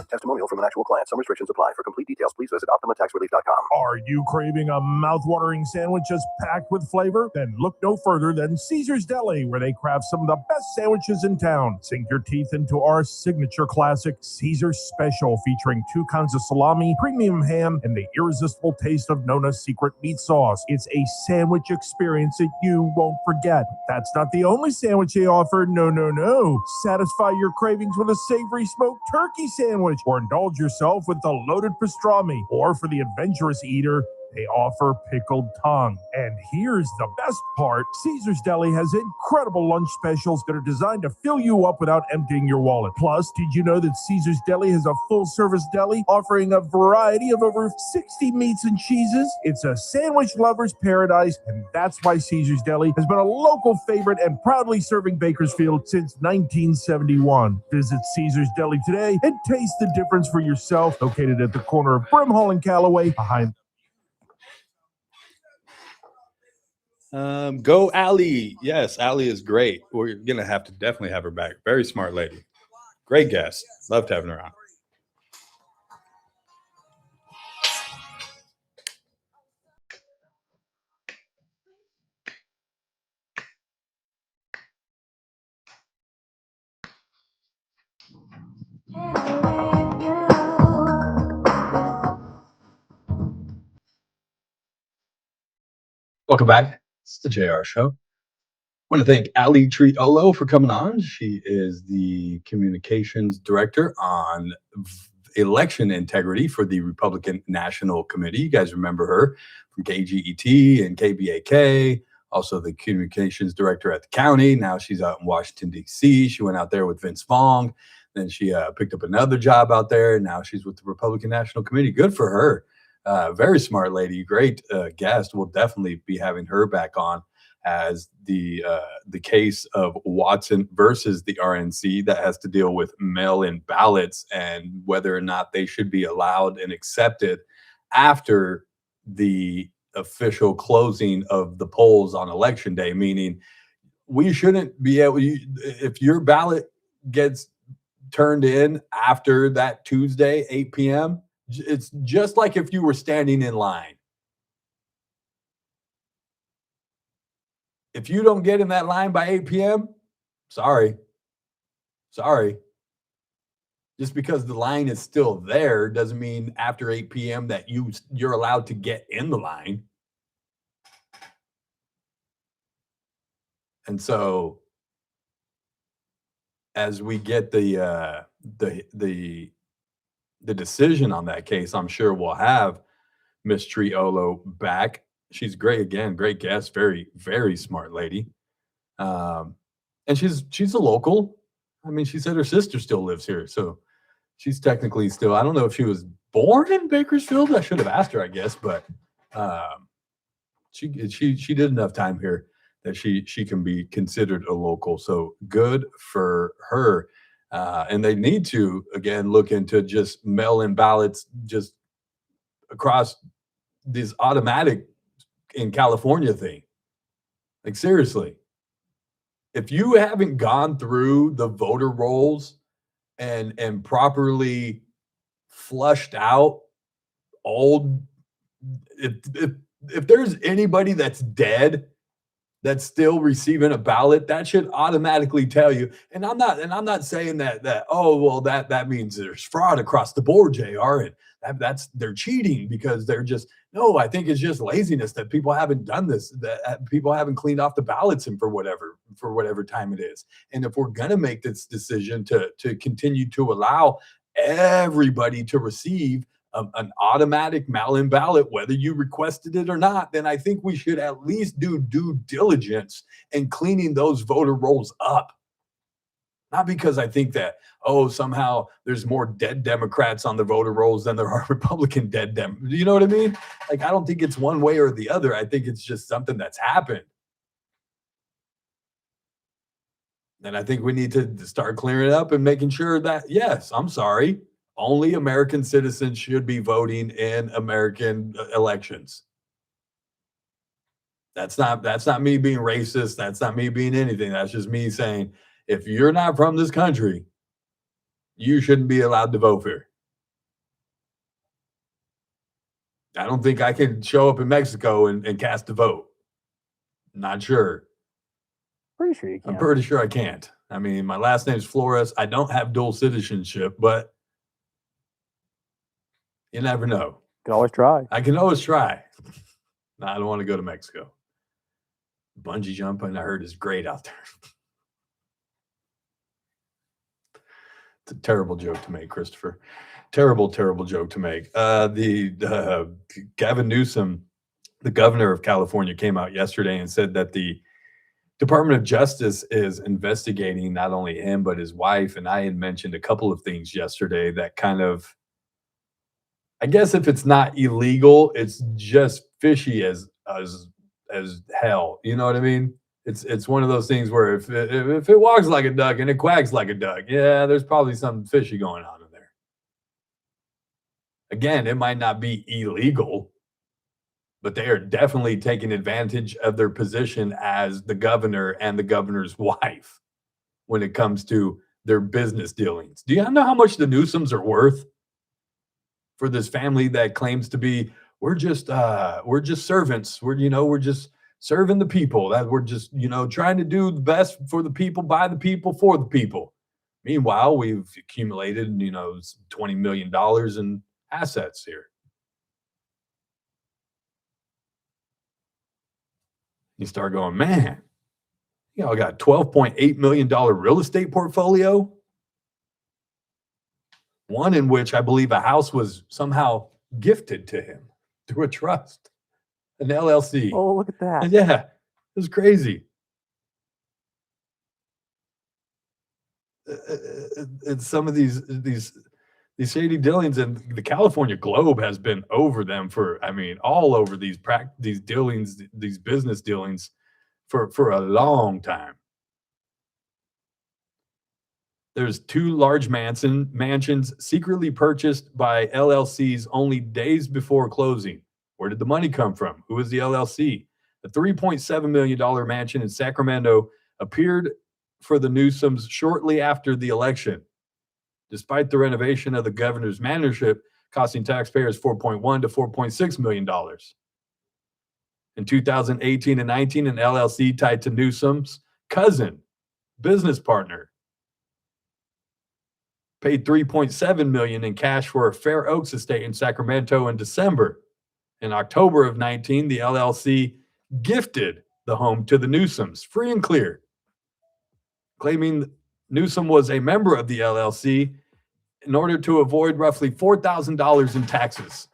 Testimonial from an actual client. Some restrictions apply. For complete details, please visit OptimaTaxRelief.com. Are you craving a mouth-watering sandwich just packed with flavor? Then look no further than Caesar's Deli, where they craft some of the best sandwiches in town. Sink your teeth into our signature classic, Caesar's Special, featuring 2 kinds of salami, premium ham, and the irresistible taste of Nona's secret meat sauce. It's a sandwich experience that you won't forget. That's not the only sandwich they offer. No. Satisfy your cravings with a savory smoked turkey sandwich, or indulge yourself with the loaded pastrami. Or for the adventurous eater, they offer pickled tongue. And here's the best part. Caesar's Deli has incredible lunch specials that are designed to fill you up without emptying your wallet. Plus, did you know that Caesar's Deli has a full-service deli offering a variety of over 60 meats and cheeses? It's a sandwich lover's paradise, and that's why Caesar's Deli has been a local favorite and proudly serving Bakersfield since 1971. Visit Caesar's Deli today and taste the difference for yourself. Located at the corner of Brimhall and Callaway, behind Go Allie. Yes, Allie is great. We're gonna have to definitely have her back. Very smart lady. Great guest. Loved having her on. Welcome back. It's the JR Show. I want to thank Ali Trijilo for coming on. She is the communications director on election integrity for the Republican National Committee. You guys remember her from KGET and KBAK, also the communications director at the county. Now she's out in Washington, D.C. She went out there with Vince Vaughn. Then she picked up another job out there. Now she's with the Republican National Committee. Good for her. Very smart lady, great guest. We'll definitely be having her back on as the case of Watson versus the RNC that has to deal with mail-in ballots and whether or not they should be allowed and accepted after the official closing of the polls on election day. Meaning, we shouldn't be able. If your ballot gets turned in after that Tuesday, 8 p.m. It's just like if you were standing in line. If you don't get in that line by 8 p.m., sorry. Just because the line is still there doesn't mean after 8 p.m. that you're allowed to get in the line. And so as we get the decision on that case, I'm sure we'll have Miss Trijilo back. She's great again, great guest, very, very smart lady. And she's a local. I mean, she said her sister still lives here, so she's technically still. I don't know if she was born in Bakersfield. I should have asked her, I guess, but she did enough time here that she can be considered a local. So good for her. And they need to, again, look into just mail-in ballots just across this automatic in California thing. Like, seriously, if you haven't gone through the voter rolls and properly flushed out if there's anybody that's dead that's still receiving a ballot, that should automatically tell you. And I'm not saying that oh well that means there's fraud across the board, JR, and that's they're cheating because they're just no. I think it's just laziness that people haven't done this, that people haven't cleaned off the ballots and for whatever time it is. And if we're gonna make this decision to continue to allow everybody to receive an automatic mail-in ballot, whether you requested it or not, then I think we should at least do due diligence in cleaning those voter rolls up. Not because I think that, oh, somehow there's more dead Democrats on the voter rolls than there are Republican dead Dem. You know what I mean? Like, I don't think it's one way or the other. I think it's just something that's happened. And I think we need to start clearing it up and making sure that, yes, I'm sorry, only American citizens should be voting in American elections. That's not me being racist. That's not me being anything. That's just me saying, if you're not from this country, you shouldn't be allowed to vote here. I don't think I can show up in Mexico and cast a vote. Not sure. Pretty sure you can. I'm pretty sure I can't. I mean, my last name's Flores. I don't have dual citizenship, but you never know. Can always try. I can always try. No, I don't want to go to Mexico. Bungee jumping, I heard, is great out there. It's a terrible joke to make, Christopher. Terrible, terrible joke to make. Gavin Newsom, the governor of California, came out yesterday and said that the Department of Justice is investigating not only him, but his wife. And I had mentioned a couple of things yesterday that kind of, I guess if it's not illegal, it's just fishy as hell. You know what I mean? It's one of those things where if it walks like a duck and it quacks like a duck, yeah, there's probably something fishy going on in there. Again, it might not be illegal, but they are definitely taking advantage of their position as the governor and the governor's wife when it comes to their business dealings. Do you know how much the Newsoms are worth? For this family that claims to be, we're just servants. We're just serving the people. That we're just, trying to do the best for the people, by the people, for the people. Meanwhile, we've accumulated, $20 million in assets here. You start going, man, I got $12.8 million real estate portfolio. One in which I believe a house was somehow gifted to him through a trust, an LLC. Oh, look at that. And yeah, it was crazy. And some of these shady dealings, and the California Globe has been over them for, all over these dealings, these business dealings for a long time. There's 2 large mansions secretly purchased by LLCs only days before closing. Where did the money come from? Who is the LLC? The $3.7 million mansion in Sacramento appeared for the Newsoms shortly after the election, despite the renovation of the governor's manorship costing taxpayers $4.1 to $4.6 million. In 2018 and 19, an LLC tied to Newsom's cousin, business partner, paid $3.7 million in cash for a Fair Oaks estate in Sacramento in December. In October of 19, the LLC gifted the home to the Newsoms, free and clear, claiming Newsom was a member of the LLC in order to avoid roughly $4,000 in taxes.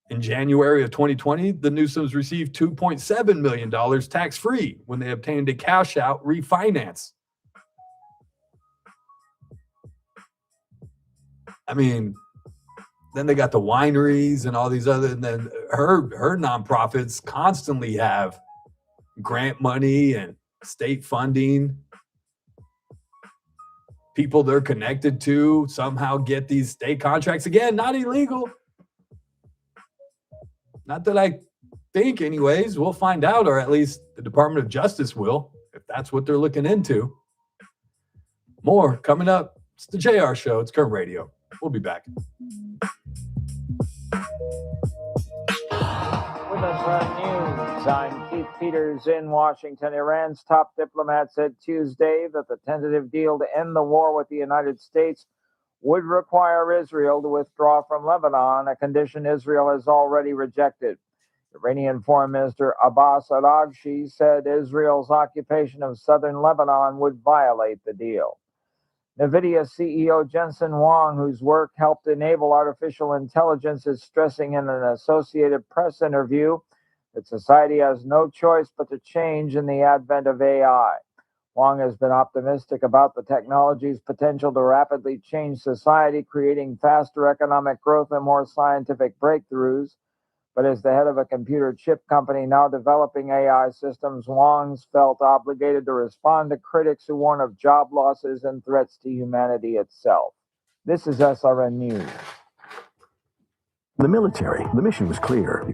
In January of 2020, the Newsoms received $2.7 million tax-free when they obtained a cash-out refinance. Then they got the wineries and all these other, and then her nonprofits constantly have grant money and state funding. People they're connected to somehow get these state contracts. Again, not illegal. Not that I think anyways. We'll find out, or at least the Department of Justice will, if that's what they're looking into. More coming up. It's the JR Show. It's Kern Radio. We'll be back. With us for news. News. I'm Keith Peters in Washington. Iran's top diplomat said Tuesday that the tentative deal to end the war with the United States would require Israel to withdraw from Lebanon, a condition Israel has already rejected. Iranian Foreign Minister Abbas Araghchi said Israel's occupation of southern Lebanon would violate the deal. NVIDIA CEO Jensen Huang, whose work helped enable artificial intelligence, is stressing in an Associated Press interview that society has no choice but to change in the advent of AI. Huang has been optimistic about the technology's potential to rapidly change society, creating faster economic growth and more scientific breakthroughs. But as the head of a computer chip company now developing AI systems, Huang's felt obligated to respond to critics who warn of job losses and threats to humanity itself. This is SRN News. The military, the mission was clear.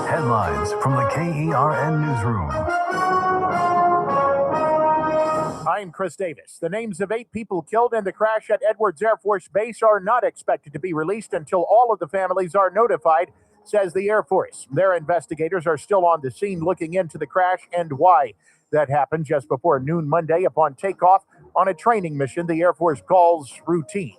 Headlines from the KERN newsroom. I'm Chris Davis. The names of 8 people killed in the crash at Edwards Air Force Base are not expected to be released until all of the families are notified, says the Air Force. Their investigators are still on the scene looking into the crash and why. That happened just before noon Monday upon takeoff on a training mission the Air Force calls routine.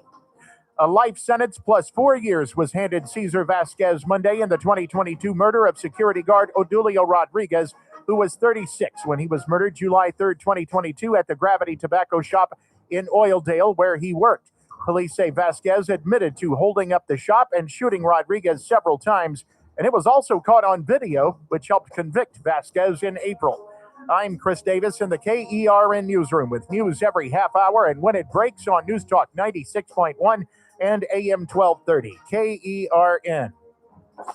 A life sentence plus 4 years was handed Cesar Vasquez Monday in the 2022 murder of security guard Odulio Rodriguez, who was 36 when he was murdered July 3rd, 2022 at the Gravity Tobacco Shop in Oildale, where he worked. Police say Vasquez admitted to holding up the shop and shooting Rodriguez several times, and it was also caught on video, which helped convict Vasquez in April. I'm Chris Davis in the KERN newsroom with news every half hour and when it breaks on News Talk 96.1 and AM 1230. KERN.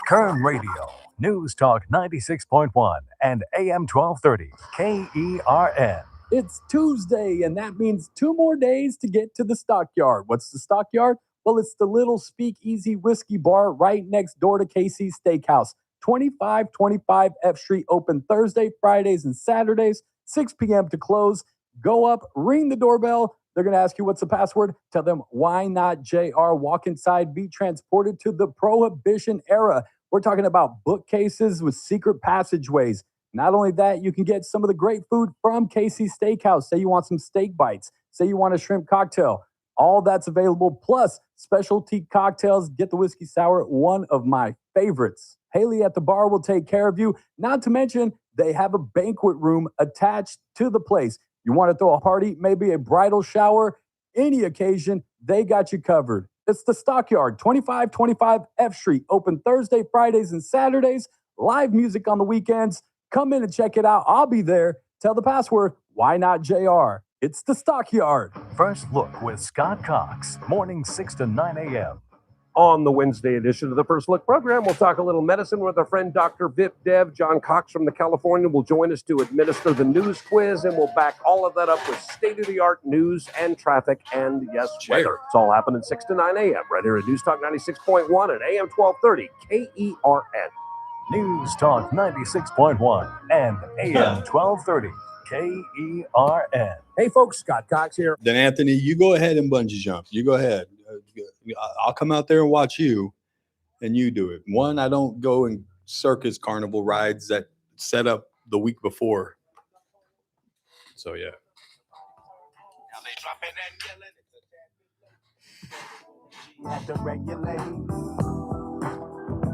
Kern Radio, News Talk 96.1 and AM 1230. KERN. It's Tuesday, and that means 2 more days to get to the Stockyard. What's the Stockyard? Well, it's the little speakeasy whiskey bar right next door to Casey's Steakhouse. 2525 F Street, open Thursday, Fridays, and Saturdays, 6 p.m. to close. Go up, ring the doorbell. They're going to ask you what's the password. Tell them, why not JR? Walk inside, be transported to the Prohibition era. We're talking about bookcases with secret passageways. Not only that, you can get some of the great food from Casey's Steakhouse. Say you want some steak bites. Say you want a shrimp cocktail. All that's available, plus specialty cocktails. Get the whiskey sour, one of my favorites. Haley at the bar will take care of you. Not to mention, they have a banquet room attached to the place. You want to throw a party, maybe a bridal shower, any occasion, they got you covered. It's the Stockyard, 2525 F Street, open Thursday, Fridays, and Saturdays. Live music on the weekends. Come in and check it out. I'll be there. Tell the password, why not JR? It's the Stockyard. First Look with Scott Cox, mornings 6 to 9 a.m. On the Wednesday edition of the First Look program, we'll talk a little medicine with our friend Dr. Vip Dev. John Cox from the California will join us to administer the news quiz, and we'll back all of that up with state-of-the-art news and traffic and, yes, weather. It's all happening 6 to 9 a.m. right here at News Talk 96.1 and AM 1230 KERN. News Talk 96.1 and AM 1230 KERN. Hey, folks, Scott Cox here. Then, Anthony, you go ahead and bungee jump. You go ahead. I'll come out there and watch you, and you do it. One, I don't go in circus carnival rides that set up the week before. So, yeah.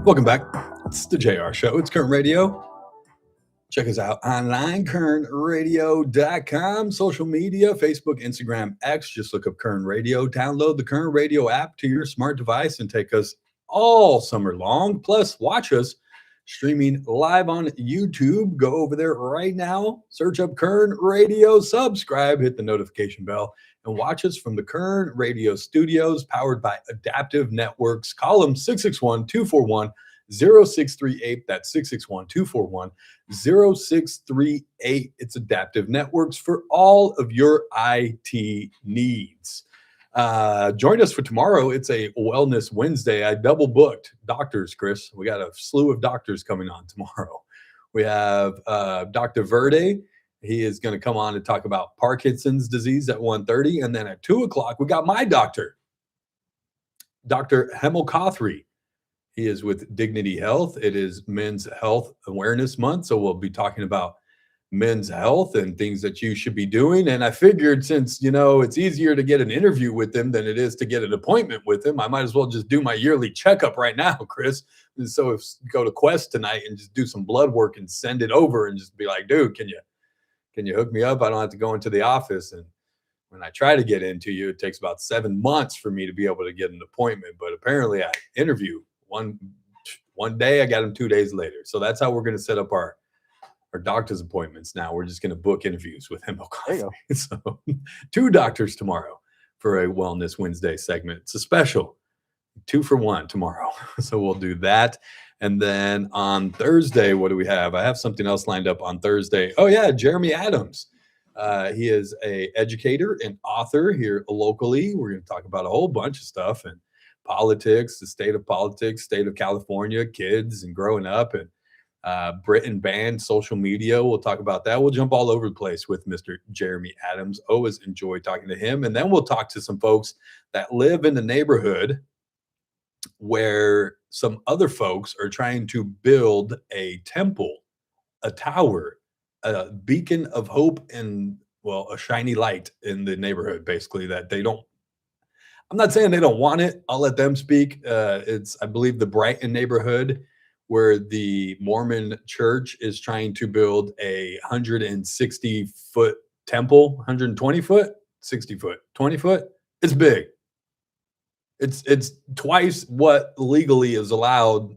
Welcome back. It's the JR Show. It's Kern Radio. Check us out online, kernradio.com, social media, Facebook, Instagram, X. Just look up Kern Radio. Download the Kern Radio app to your smart device and take us all summer long. Plus, watch us streaming live on YouTube. Go over there right now, search up Kern Radio, subscribe, hit the notification bell, and watch us from the Kern Radio studios powered by Adaptive Networks. Call them 661-241-0638. That's 661-241-0638. It's Adaptive Networks for all of your IT needs. Join us for tomorrow. It's a Wellness Wednesday. I double booked doctors, Chris. We got a slew of doctors coming on tomorrow. We have Dr. Verde. He is going to come on and talk about Parkinson's disease at 1:30. And then at 2 o'clock, we got my doctor, Dr. Hemel Kothri. He is with Dignity Health. It is Men's Health Awareness Month, so we'll be talking about men's health and things that you should be doing. And I figured since, it's easier to get an interview with them than it is to get an appointment with them, I might as well just do my yearly checkup right now, Chris. And so if go to Quest tonight and just do some blood work and send it over and just be like, dude, can you hook me up? I don't have to go into the office. And when I try to get into you, it takes about 7 months for me to be able to get an appointment. But apparently I interview one day, I got him 2 days later. So that's how we're going to set up our doctor's appointments now. We're just going to book interviews with him. So 2 doctors tomorrow for a Wellness Wednesday segment. It's a special 2 for 1 tomorrow. So we'll do that. And then on Thursday, what do we have? I have something else lined up on Thursday. Oh yeah, Jeremy Adams. He is a educator and author here locally. We're going to talk about a whole bunch of stuff and politics, the state of politics, state of California, kids and growing up, and Britain banned social media. We'll talk about that. We'll jump all over the place with Mr. Jeremy Adams. Always enjoy talking to him. And then we'll talk to some folks that live in the neighborhood where some other folks are trying to build a temple, a tower, a beacon of hope, and a shiny light in the neighborhood, basically, that they don't. I'm not saying they don't want it. I'll let them speak. It's, I believe, the Brighton neighborhood where the Mormon church is trying to build a 160-foot temple, 120 foot, 60 foot, 20 foot. It's big. It's twice what legally is allowed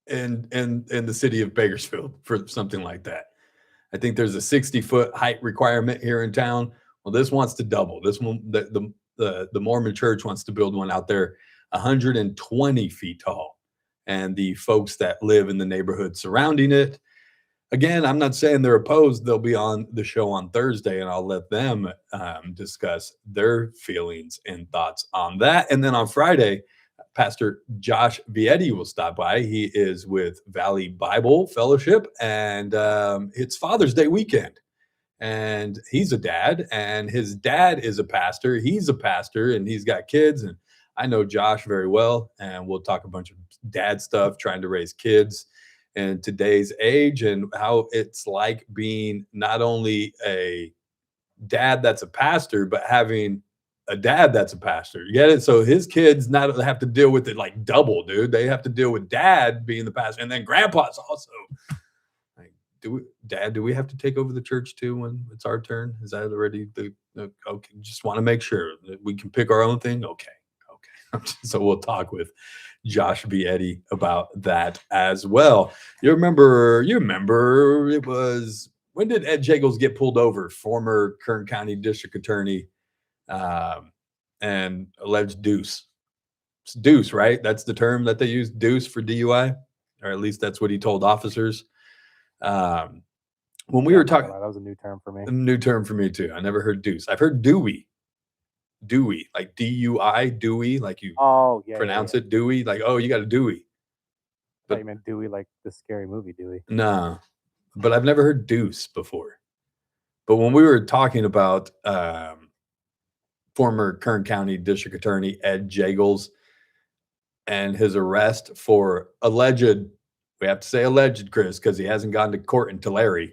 in the city of Bakersfield for something like that. I think there's a 60-foot height requirement here in town. Well, this wants to double. This one, the Mormon church wants to build one out there 120 feet tall. And the folks that live in the neighborhood surrounding it, again, I'm not saying they're opposed. They'll be on the show on Thursday, and I'll let them discuss their feelings and thoughts on that. And then on Friday, Pastor Josh Vietti will stop by. He is with Valley Bible Fellowship, and it's Father's Day weekend. And he's a dad, and his dad is a pastor. He's a pastor, and he's got kids. And I know Josh very well, and we'll talk a bunch of dad stuff, trying to raise kids in today's age, and how it's like being not only a dad that's a pastor, but having a dad that's a pastor. You get it? So his kids not have to deal with it like double, dude. They have to deal with dad being the pastor, and then grandpa's also. Dad, do we have to take over the church too when it's our turn? Is that already okay? Just want to make sure that we can pick our own thing. Okay. So we'll talk with Josh Vietti about that as well. You remember it was, when did Ed Jagels get pulled over? Former Kern County District Attorney and alleged deuce. It's deuce, right? That's the term that they use, deuce, for DUI, or at least that's what he told officers. When we were talking, that was a new term for me. A new term for me too. I never heard deuce. I've heard Dewey, like DUI, Dewey, like you pronounce it, Dewey, like, oh, you got a Dewey. But you meant Dewey, like the scary movie Dewey. No, but I've never heard deuce before. But when we were talking about former Kern County District Attorney Ed Jagels and his arrest for alleged, we have to say alleged, Chris, because he hasn't gone to court in Tulare.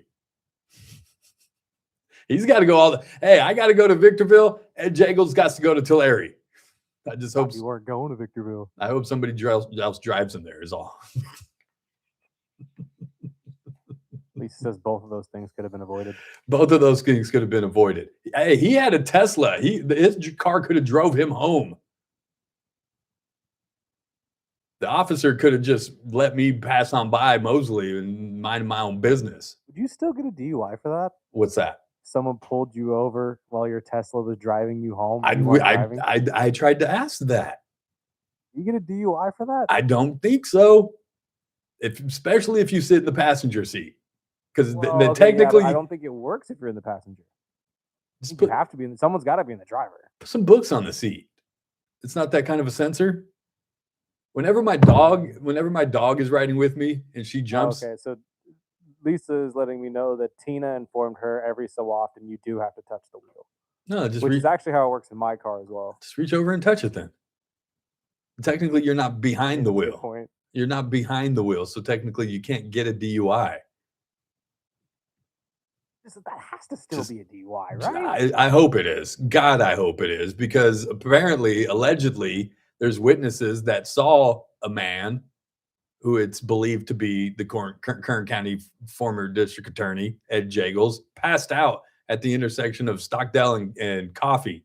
He's got to go I got to go to Victorville. Ed Jagels got to go to Tulare. I just hope you weren't going to Victorville. I hope somebody else drives him there is all. At least says both of those things could have been avoided. Both of those things could have been avoided. Hey, he had a Tesla. His car could have drove him home. The officer could have just let me pass on by Mosley and mind my own business. Would you still get a DUI for that? What's that? Someone pulled you over while your Tesla was driving you home. I tried to ask that. You get a DUI for that? I don't think so. Especially if you sit in the passenger seat, because technically, I don't think it works if you're in the passenger. You have to be someone's got to be in the driver. Put some books on the seat. It's not that kind of a sensor. Whenever my dog is riding with me and she jumps. Okay, so Lisa is letting me know that Tina informed her every so often you do have to touch the wheel. No, just which is actually how it works in my car as well. Just reach over and touch it then. Technically, you're not behind the Good wheel. point. You're not behind the wheel, so technically you can't get a DUI. That has to still Just- be a DUI, right? I hope it is. God, I hope it is, because apparently, allegedly, there's witnesses that saw a man who it's believed to be the Kern County former district attorney, Ed Jagels, passed out at the intersection of Stockdale and Coffee.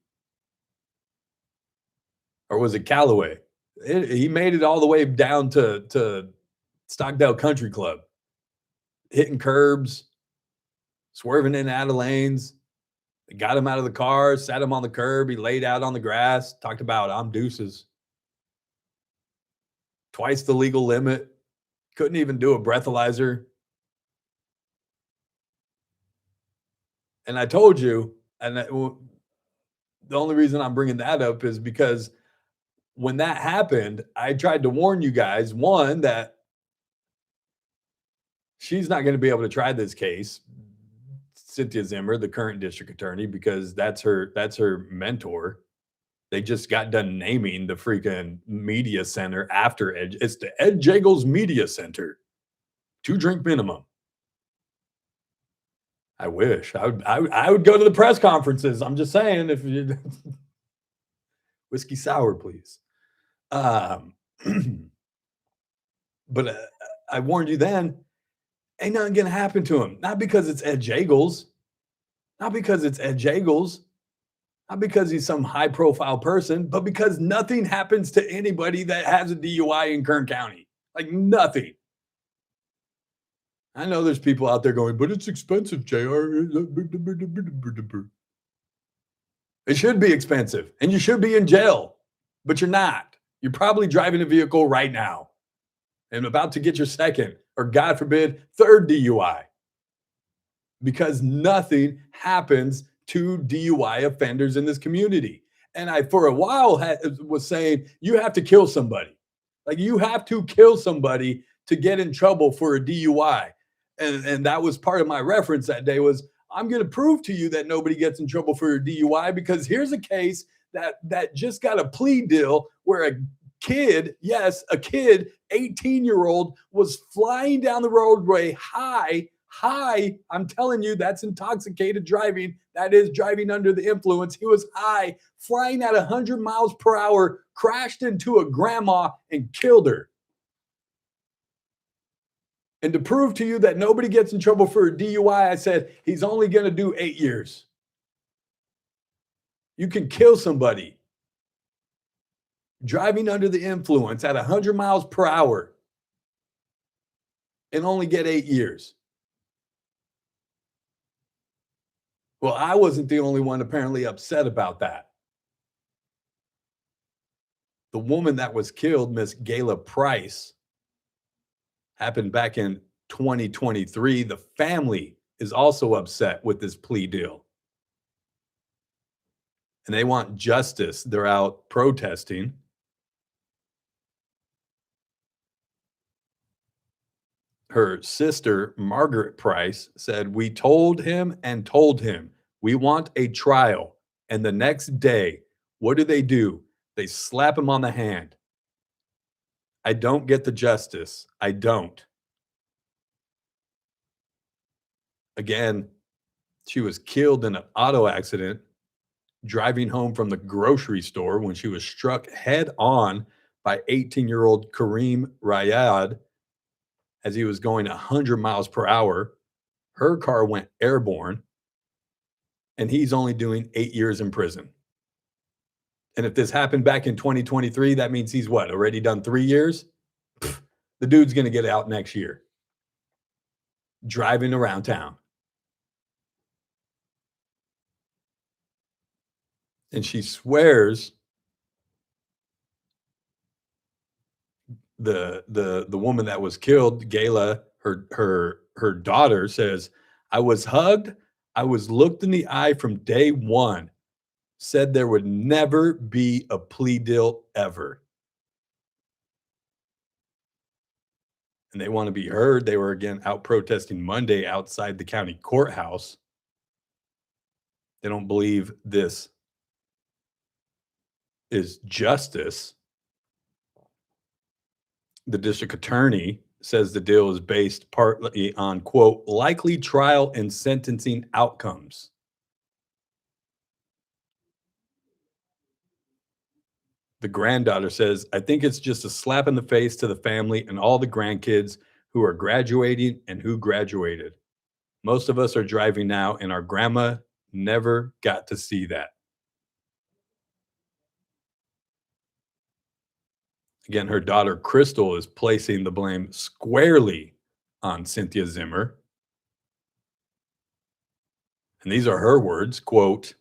Or was it Callaway? He made it all the way down to Stockdale Country Club, hitting curbs, swerving in and out of lanes. They got him out of the car, sat him on the curb. He laid out on the grass, talked about, I'm deuces. Twice the legal limit. Couldn't even do a breathalyzer. And I told you, and the only reason I'm bringing that up is because when that happened, I tried to warn you guys, one, that she's not going to be able to try this case, Cynthia Zimmer, the current district attorney, because that's her mentor. They just got done naming the freaking media center after Ed. It's the Ed Jagels Media Center. 2-drink minimum. I wish I would go to the press conferences. I'm just saying, if you whiskey sour, please. But I warned you then, ain't nothing gonna happen to him. Not because it's Ed Jagels. Not because it's Ed Jagels. Not because he's some high profile person, but because nothing happens to anybody that has a DUI in Kern County. Like nothing. I know there's people out there going, but it's expensive, JR. It should be expensive, and you should be in jail, but you're not. You're probably driving a vehicle right now and about to get your second, or God forbid, third DUI, because nothing happens to DUI offenders in this community. And I, for a while, was saying you have to kill somebody. Like you have to kill somebody to get in trouble for a DUI. And that was part of my reference that day was, I'm going to prove to you that nobody gets in trouble for a DUI, because here's a case that just got a plea deal where a kid, yes, a kid, 18-year-old, was flying down the roadway high. I'm telling you, that's intoxicated driving. That is driving under the influence. He was high, flying at 100 miles per hour, crashed into a grandma and killed her. And to prove to you that nobody gets in trouble for a DUI, I said, he's only going to do 8 years. You can kill somebody driving under the influence at 100 miles per hour and only get 8 years. Well, I wasn't the only one apparently upset about that. The woman that was killed, Miss Gayla Price, happened back in 2023. The family is also upset with this plea deal. And they want justice. They're out protesting. Her sister, Margaret Price, said, we told him, we want a trial. And the next day, what do? They slap him on the hand. I don't get the justice. I don't. Again, she was killed in an auto accident driving home from the grocery store when she was struck head on by 18-year-old Kareem Rayad as he was going 100 miles per hour. Her car went airborne, and he's only doing 8 years in prison. And if this happened back in 2023, that means he's what, already done 3 years? Pfft, the dude's going to get out next year. Driving around town. And she swears the woman that was killed, Gayla, her daughter says, I was hugged, I was looked in the eye from day one, said there would never be a plea deal ever. And they want to be heard. They were again out protesting Monday outside the county courthouse. They don't believe this is justice. The district attorney says the deal is based partly on, quote, likely trial and sentencing outcomes. The granddaughter says, I think it's just a slap in the face to the family and all the grandkids who are graduating and who graduated. Most of us are driving now, and our grandma never got to see that. Again, her daughter, Crystal, is placing the blame squarely on Cynthia Zimmer. And these are her words, quote,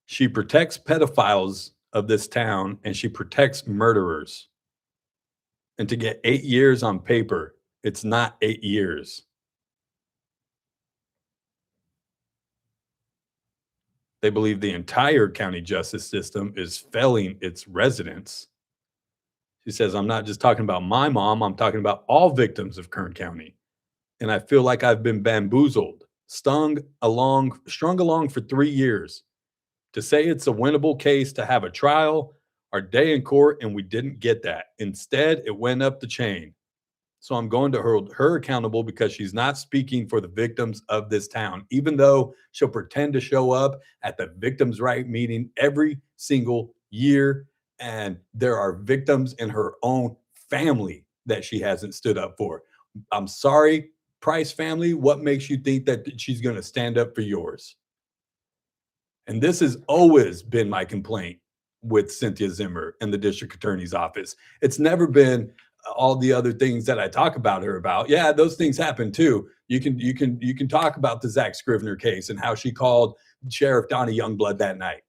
she protects pedophiles of this town and she protects murderers. And to get 8 years on paper, it's not 8 years. They believe the entire county justice system is failing its residents. She says, I'm not just talking about my mom, I'm talking about all victims of Kern County. And I feel like I've been bamboozled, strung along for 3 years to say it's a winnable case to have a trial, our day in court, and we didn't get that. Instead, it went up the chain. So I'm going to hold her accountable because she's not speaking for the victims of this town, even though she'll pretend to show up at the victims' right meeting every single year. And there are victims in her own family that she hasn't stood up for. I'm sorry, Price family, what makes you think that she's going to stand up for yours? And this has always been my complaint with Cynthia Zimmer and the district attorney's office. It's never been all the other things that I talk about her about. Yeah, those things happen too. You can talk about the Zach Scrivener case and how she called Sheriff Donnie Youngblood that night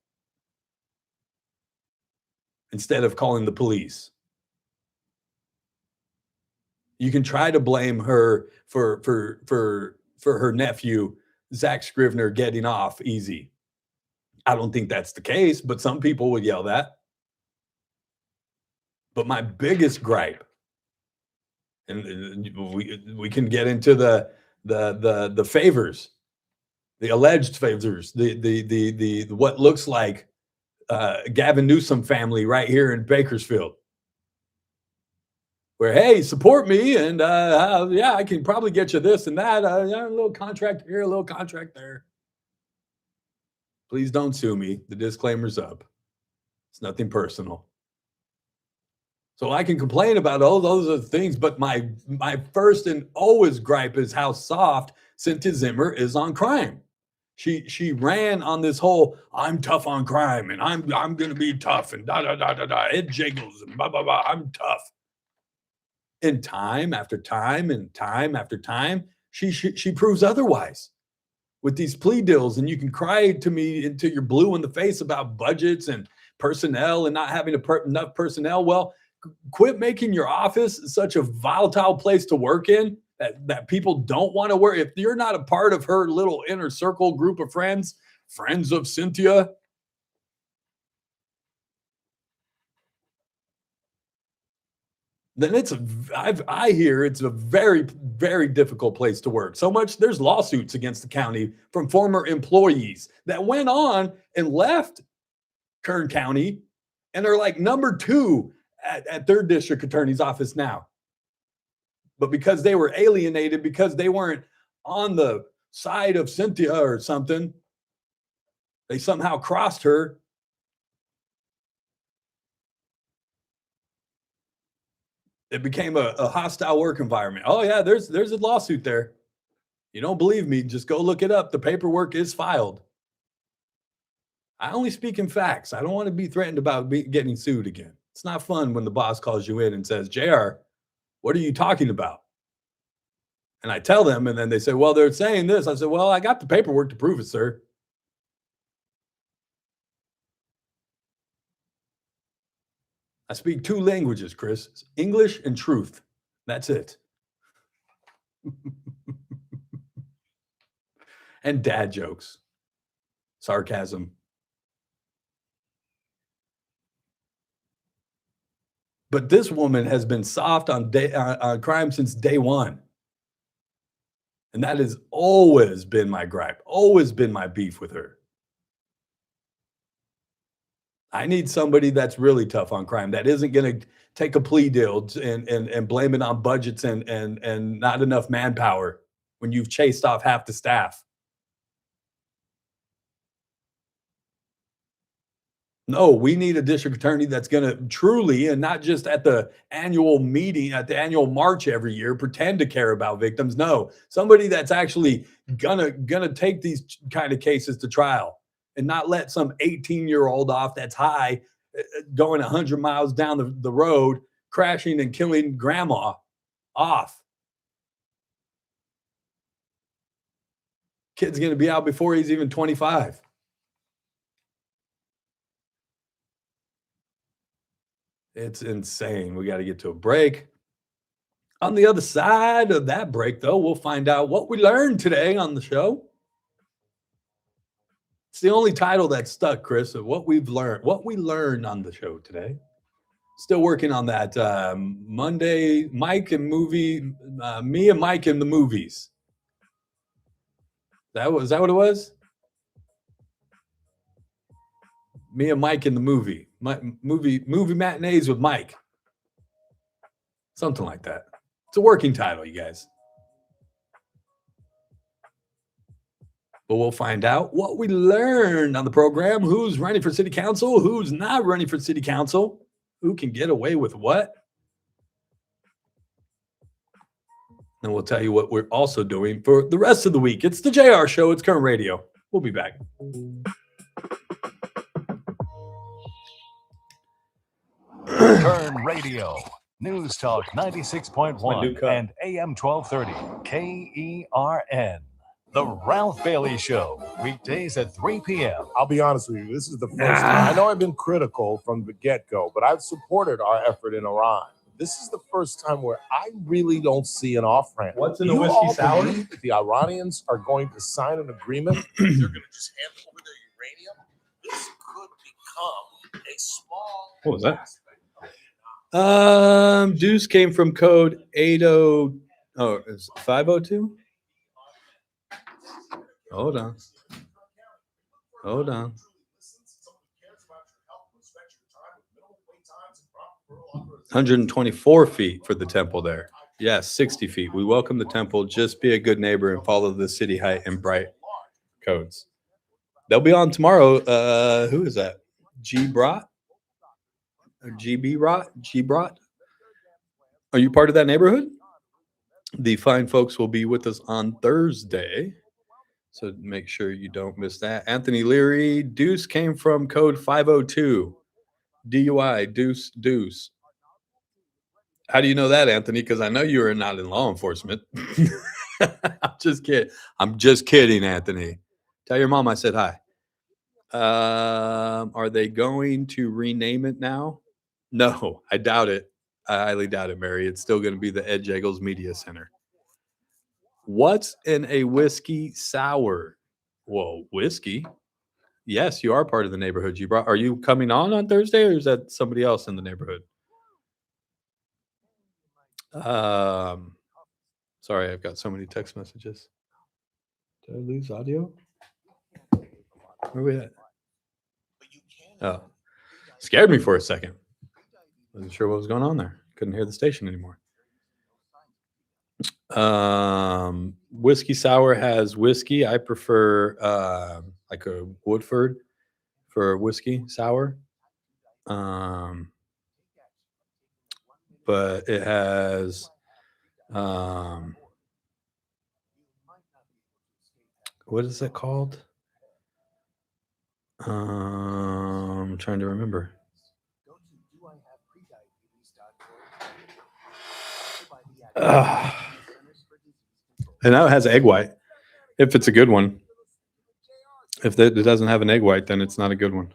instead of calling the police. You can try to blame her for her nephew Zach Scrivener getting off easy. I don't think that's the case, but some people would yell that. But my biggest gripe, and we can get into the favors, the alleged favors, the what looks like Gavin Newsom family right here in Bakersfield, where, hey, support me, and yeah, I can probably get you this and that, a little contract here, a little contract there. Please don't sue me. The disclaimer's up. It's nothing personal. So I can complain about all those other things, but my first and always gripe is how soft Cynthia Zimmer is on crime. She ran on this whole I'm tough on crime and I'm gonna be tough and da da da da da. It jiggles and blah blah blah. I'm tough. And time after time and time after time, she proves otherwise with these plea deals. And you can cry to me until you're blue in the face about budgets and personnel and not having enough personnel. Well, quit making your office such a volatile place to work in that people don't want to work. If you're not a part of her little inner circle group of friends of Cynthia, then I hear it's a very, very difficult place to work. So much there's lawsuits against the county from former employees that went on and left Kern County and are like number 2 at third district attorney's office now. But because they were alienated, because they weren't on the side of Cynthia or something, they somehow crossed her. It became a hostile work environment. Oh yeah, there's a lawsuit there. You don't believe me? Just go look it up. The paperwork is filed. I only speak in facts. I don't want to be threatened about getting sued again. It's not fun when the boss calls you in and says, JR, what are you talking about? And I tell them, and then they say, well, they're saying this. I said, well, I got the paperwork to prove it, sir. I speak 2 languages, Chris. It's English and truth. That's it. And dad jokes. Sarcasm. But this woman has been soft on crime since day one. And that has always been my gripe, always been my beef with her. I need somebody that's really tough on crime, that isn't going to take a plea deal and blame it on budgets and not enough manpower when you've chased off half the staff. No, we need a district attorney that's going to truly, and not just at the annual meeting, at the annual march every year, pretend to care about victims. No, somebody that's actually gonna take these kind of cases to trial and not let some 18-year-old off that's high, going 100 miles down the road, crashing and killing grandma off. Kid's going to be out before he's even 25. It's insane. We got to get to a break. On the other side of that break, though, we'll find out what we learned today on the show. It's the only title that stuck, Chris, of what we've learned, what we learned on the show today. Still working on that Monday, Mike and movie, me and Mike in the movies. Is that what it was? Me and Mike in the movie. Movie matinees with Mike. Something like that. It's a working title, you guys. But we'll find out what we learned on the program. Who's running for city council? Who's not running for city council? Who can get away with what? And we'll tell you what we're also doing for the rest of the week. It's the JR Show. It's Kern Radio. We'll be back. Kern Radio, News Talk 96.1 and AM 1230, KERN. The Ralph Bailey Show, weekdays at 3 p.m. I'll be honest with you. This is the first time. I know I've been critical from the get-go, but I've supported our effort in Iran. This is the first time where I really don't see an off-ramp. What's in a whiskey sour? Believe that the Iranians are going to sign an agreement? They're going to just hand over their uranium? This could become a small... What was that? Deuce came from code 502? Hold on. 124 feet for the temple there. Yes, 60 feet. We welcome the temple. Just be a good neighbor and follow the city height and bright codes. They'll be on tomorrow. Who is that? G Brot? Or GB Rot? G Brot? Are you part of that neighborhood? The fine folks will be with us on Thursday. So make sure you don't miss that. Anthony Leary, Deuce came from code 502. DUI, Deuce. How do you know that, Anthony? Because I know you are not in law enforcement. I'm just kidding, Anthony. Tell your mom I said hi. Are they going to rename it now? No, I doubt it. I highly doubt it, Mary. It's still going to be the Ed Jagels Media Center. What's in a whiskey sour? Whoa, whiskey? Yes, you are part of the neighborhood. Are you coming on Thursday, or is that somebody else in the neighborhood? Sorry, I've got so many text messages. Did I lose audio? Where are we at? Oh, scared me for a second. Wasn't sure what was going on there. Couldn't hear the station anymore. Whiskey sour has whiskey. I prefer like a Woodford for whiskey sour. But it has what is it called? I'm trying to remember. And now it has egg white, if it's a good one. If it doesn't have an egg white, then it's not a good one.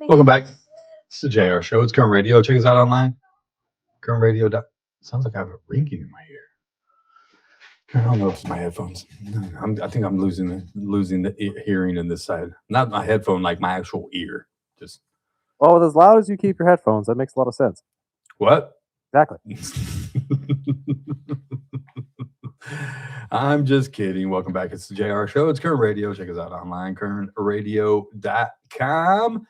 Welcome back. It's the JR Show. It's Kern Radio. Check us out online. KernRadio. Sounds like I have a ringing in my ear. I don't know if it's my headphones. I think I'm losing the hearing in this side. Not my headphone, like my actual ear. Just Well, with as loud as you keep your headphones, that makes a lot of sense. what? Exactly. I'm just kidding. Welcome back. It's the JR Show. It's Kern Radio. Check us out online, kernradio.com.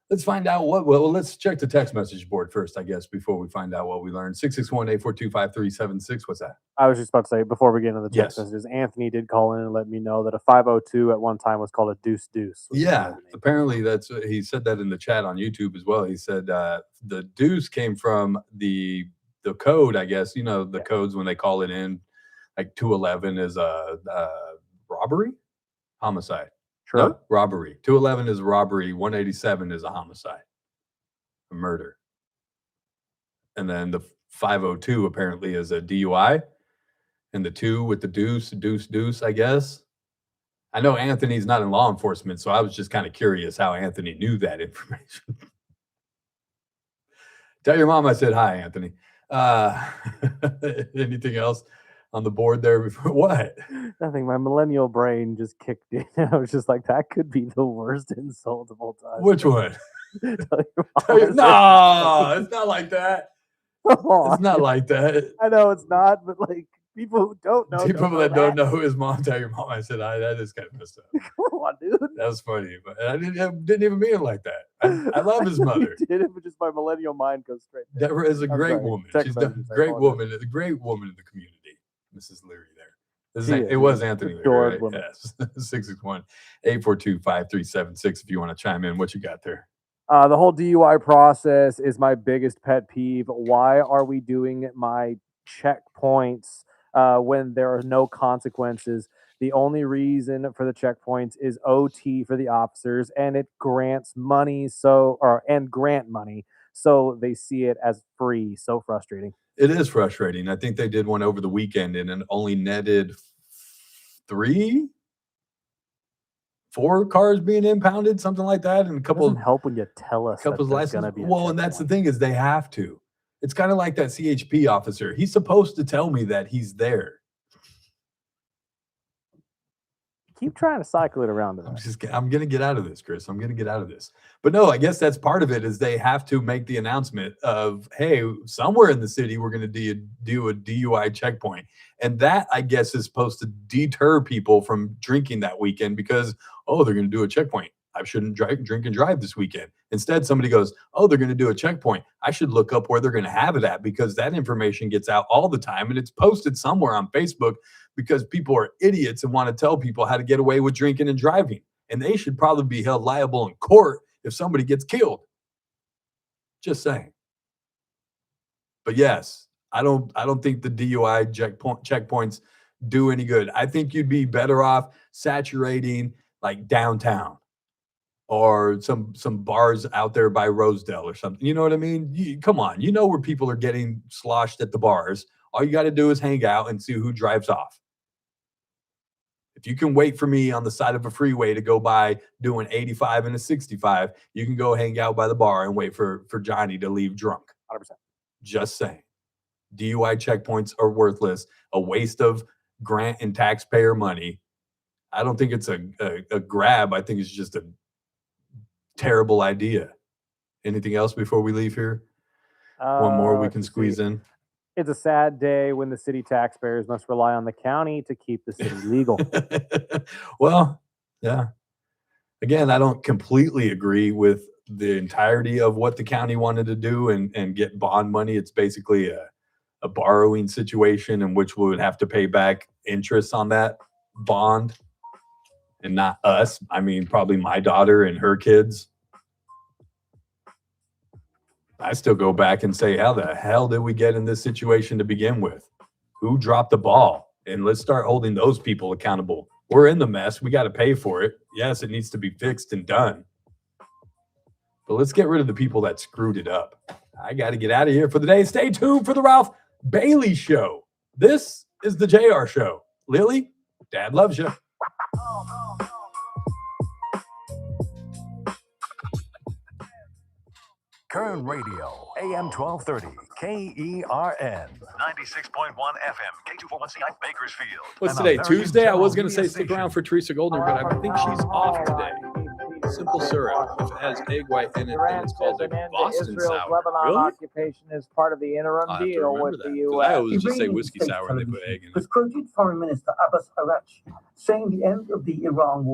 Let's find out let's check the text message board first, I guess, before we find out what we learned. 661-842-5376. What's that? I was just about to say, before we get into the text Yes. messages, Anthony did call in and let me know that a 502 at one time was called a deuce. Yeah, apparently he said that in the chat on YouTube as well. He said the deuce came from the code, I guess. The codes when they call it in, like 211 is a robbery, homicide. Sure. No, robbery. 211 is robbery. 187 is a homicide, a murder. And then the 502 apparently is a DUI. And the 2 with the deuce, I guess. I know Anthony's not in law enforcement, so I was just kind of curious how Anthony knew that information. Tell your mom I said hi, Anthony. Anything else on the board there before what? Nothing. My millennial brain just kicked in. I was just like, that could be the worst insult of all time. Which one? No, it's not like that. It's not like that. I know it's not, but like people who don't know. People that don't know who his mom, tell your mom I said hi. That is kind of messed up. Come on, dude. That was funny, but I didn't even mean it like that. I love his mother. You did it, but just my millennial mind goes straight there. Deborah is a great woman. Text She's a messages, I great apologize. woman, a great woman in the community. Mrs. Leary there. She It is. was Anthony Leary, Adored right? woman. Yes. 661-842-5376 if you want to chime in. What you got there? The whole DUI process is my biggest pet peeve. Why are we doing my checkpoints when there are no consequences? The only reason for the checkpoints is OT for the officers, and it grants money and grant money, so they see it as free. So frustrating. It is frustrating. I think they did one over the weekend and it only netted 4 cars being impounded, something like that, and a couple. Doesn't help when you tell us that there's going to be. And that's the thing is they have to. It's kind of like that CHP officer. He's supposed to tell me that he's there. Keep trying to cycle it around to that. I'm going to get out of this, Chris. I'm going to get out of this. But no, I guess that's part of it is they have to make the announcement of, hey, somewhere in the city, we're going to do a DUI checkpoint. And that, I guess, is supposed to deter people from drinking that weekend because, they're going to do a checkpoint. I shouldn't drink and drive this weekend. Instead, somebody goes, they're going to do a checkpoint. I should look up where they're going to have it at because that information gets out all the time and it's posted somewhere on Facebook because people are idiots and want to tell people how to get away with drinking and driving. And they should probably be held liable in court if somebody gets killed. Just saying. But yes, I don't think the DUI checkpoints do any good. I think you'd be better off saturating like downtown or some bars out there by Rosedale or something. You know what I mean? Come on. You know where people are getting sloshed at the bars. All you got to do is hang out and see who drives off. If you can wait for me on the side of a freeway to go by doing 85 and a 65, you can go hang out by the bar and wait for Johnny to leave drunk. 100%. Just saying. DUI checkpoints are worthless, a waste of grant and taxpayer money. I don't think it's a grab. I think it's just a terrible idea. Anything else before we leave here? One more we can squeeze in. It's a sad day when the city taxpayers must rely on the county to keep the city legal. Well, yeah. Again, I don't completely agree with the entirety of what the county wanted to do and get bond money. It's basically a borrowing situation in which we would have to pay back interest on that bond and not us. I mean, probably my daughter and her kids. I still go back and say, how the hell did we get in this situation to begin with? Who dropped the ball? And let's start holding those people accountable. We're in the mess. We got to pay for it. Yes, it needs to be fixed and done. But let's get rid of the people that screwed it up. I got to get out of here for the day. Stay tuned for the Ralph Bailey Show. This is the JR Show. Lily, Dad loves you. Kern Radio, AM 1230, KERN, 96.1 FM, K241CI Bakersfield. What's And today, a very Tuesday? I was general going to say media stick station. around for Teresa Goldner, but I think she's off today. Simple syrup. If it has egg white in it, then it's called a An end to Boston Israel's sour. Lebanon Really? occupation is part of the interim I'll have to deal remember with that. the 'Cause I U.S. always just say Iranian whiskey state sour and they put television egg in it. was quoted Foreign Minister Abbas Araghchi saying the end of the Iran war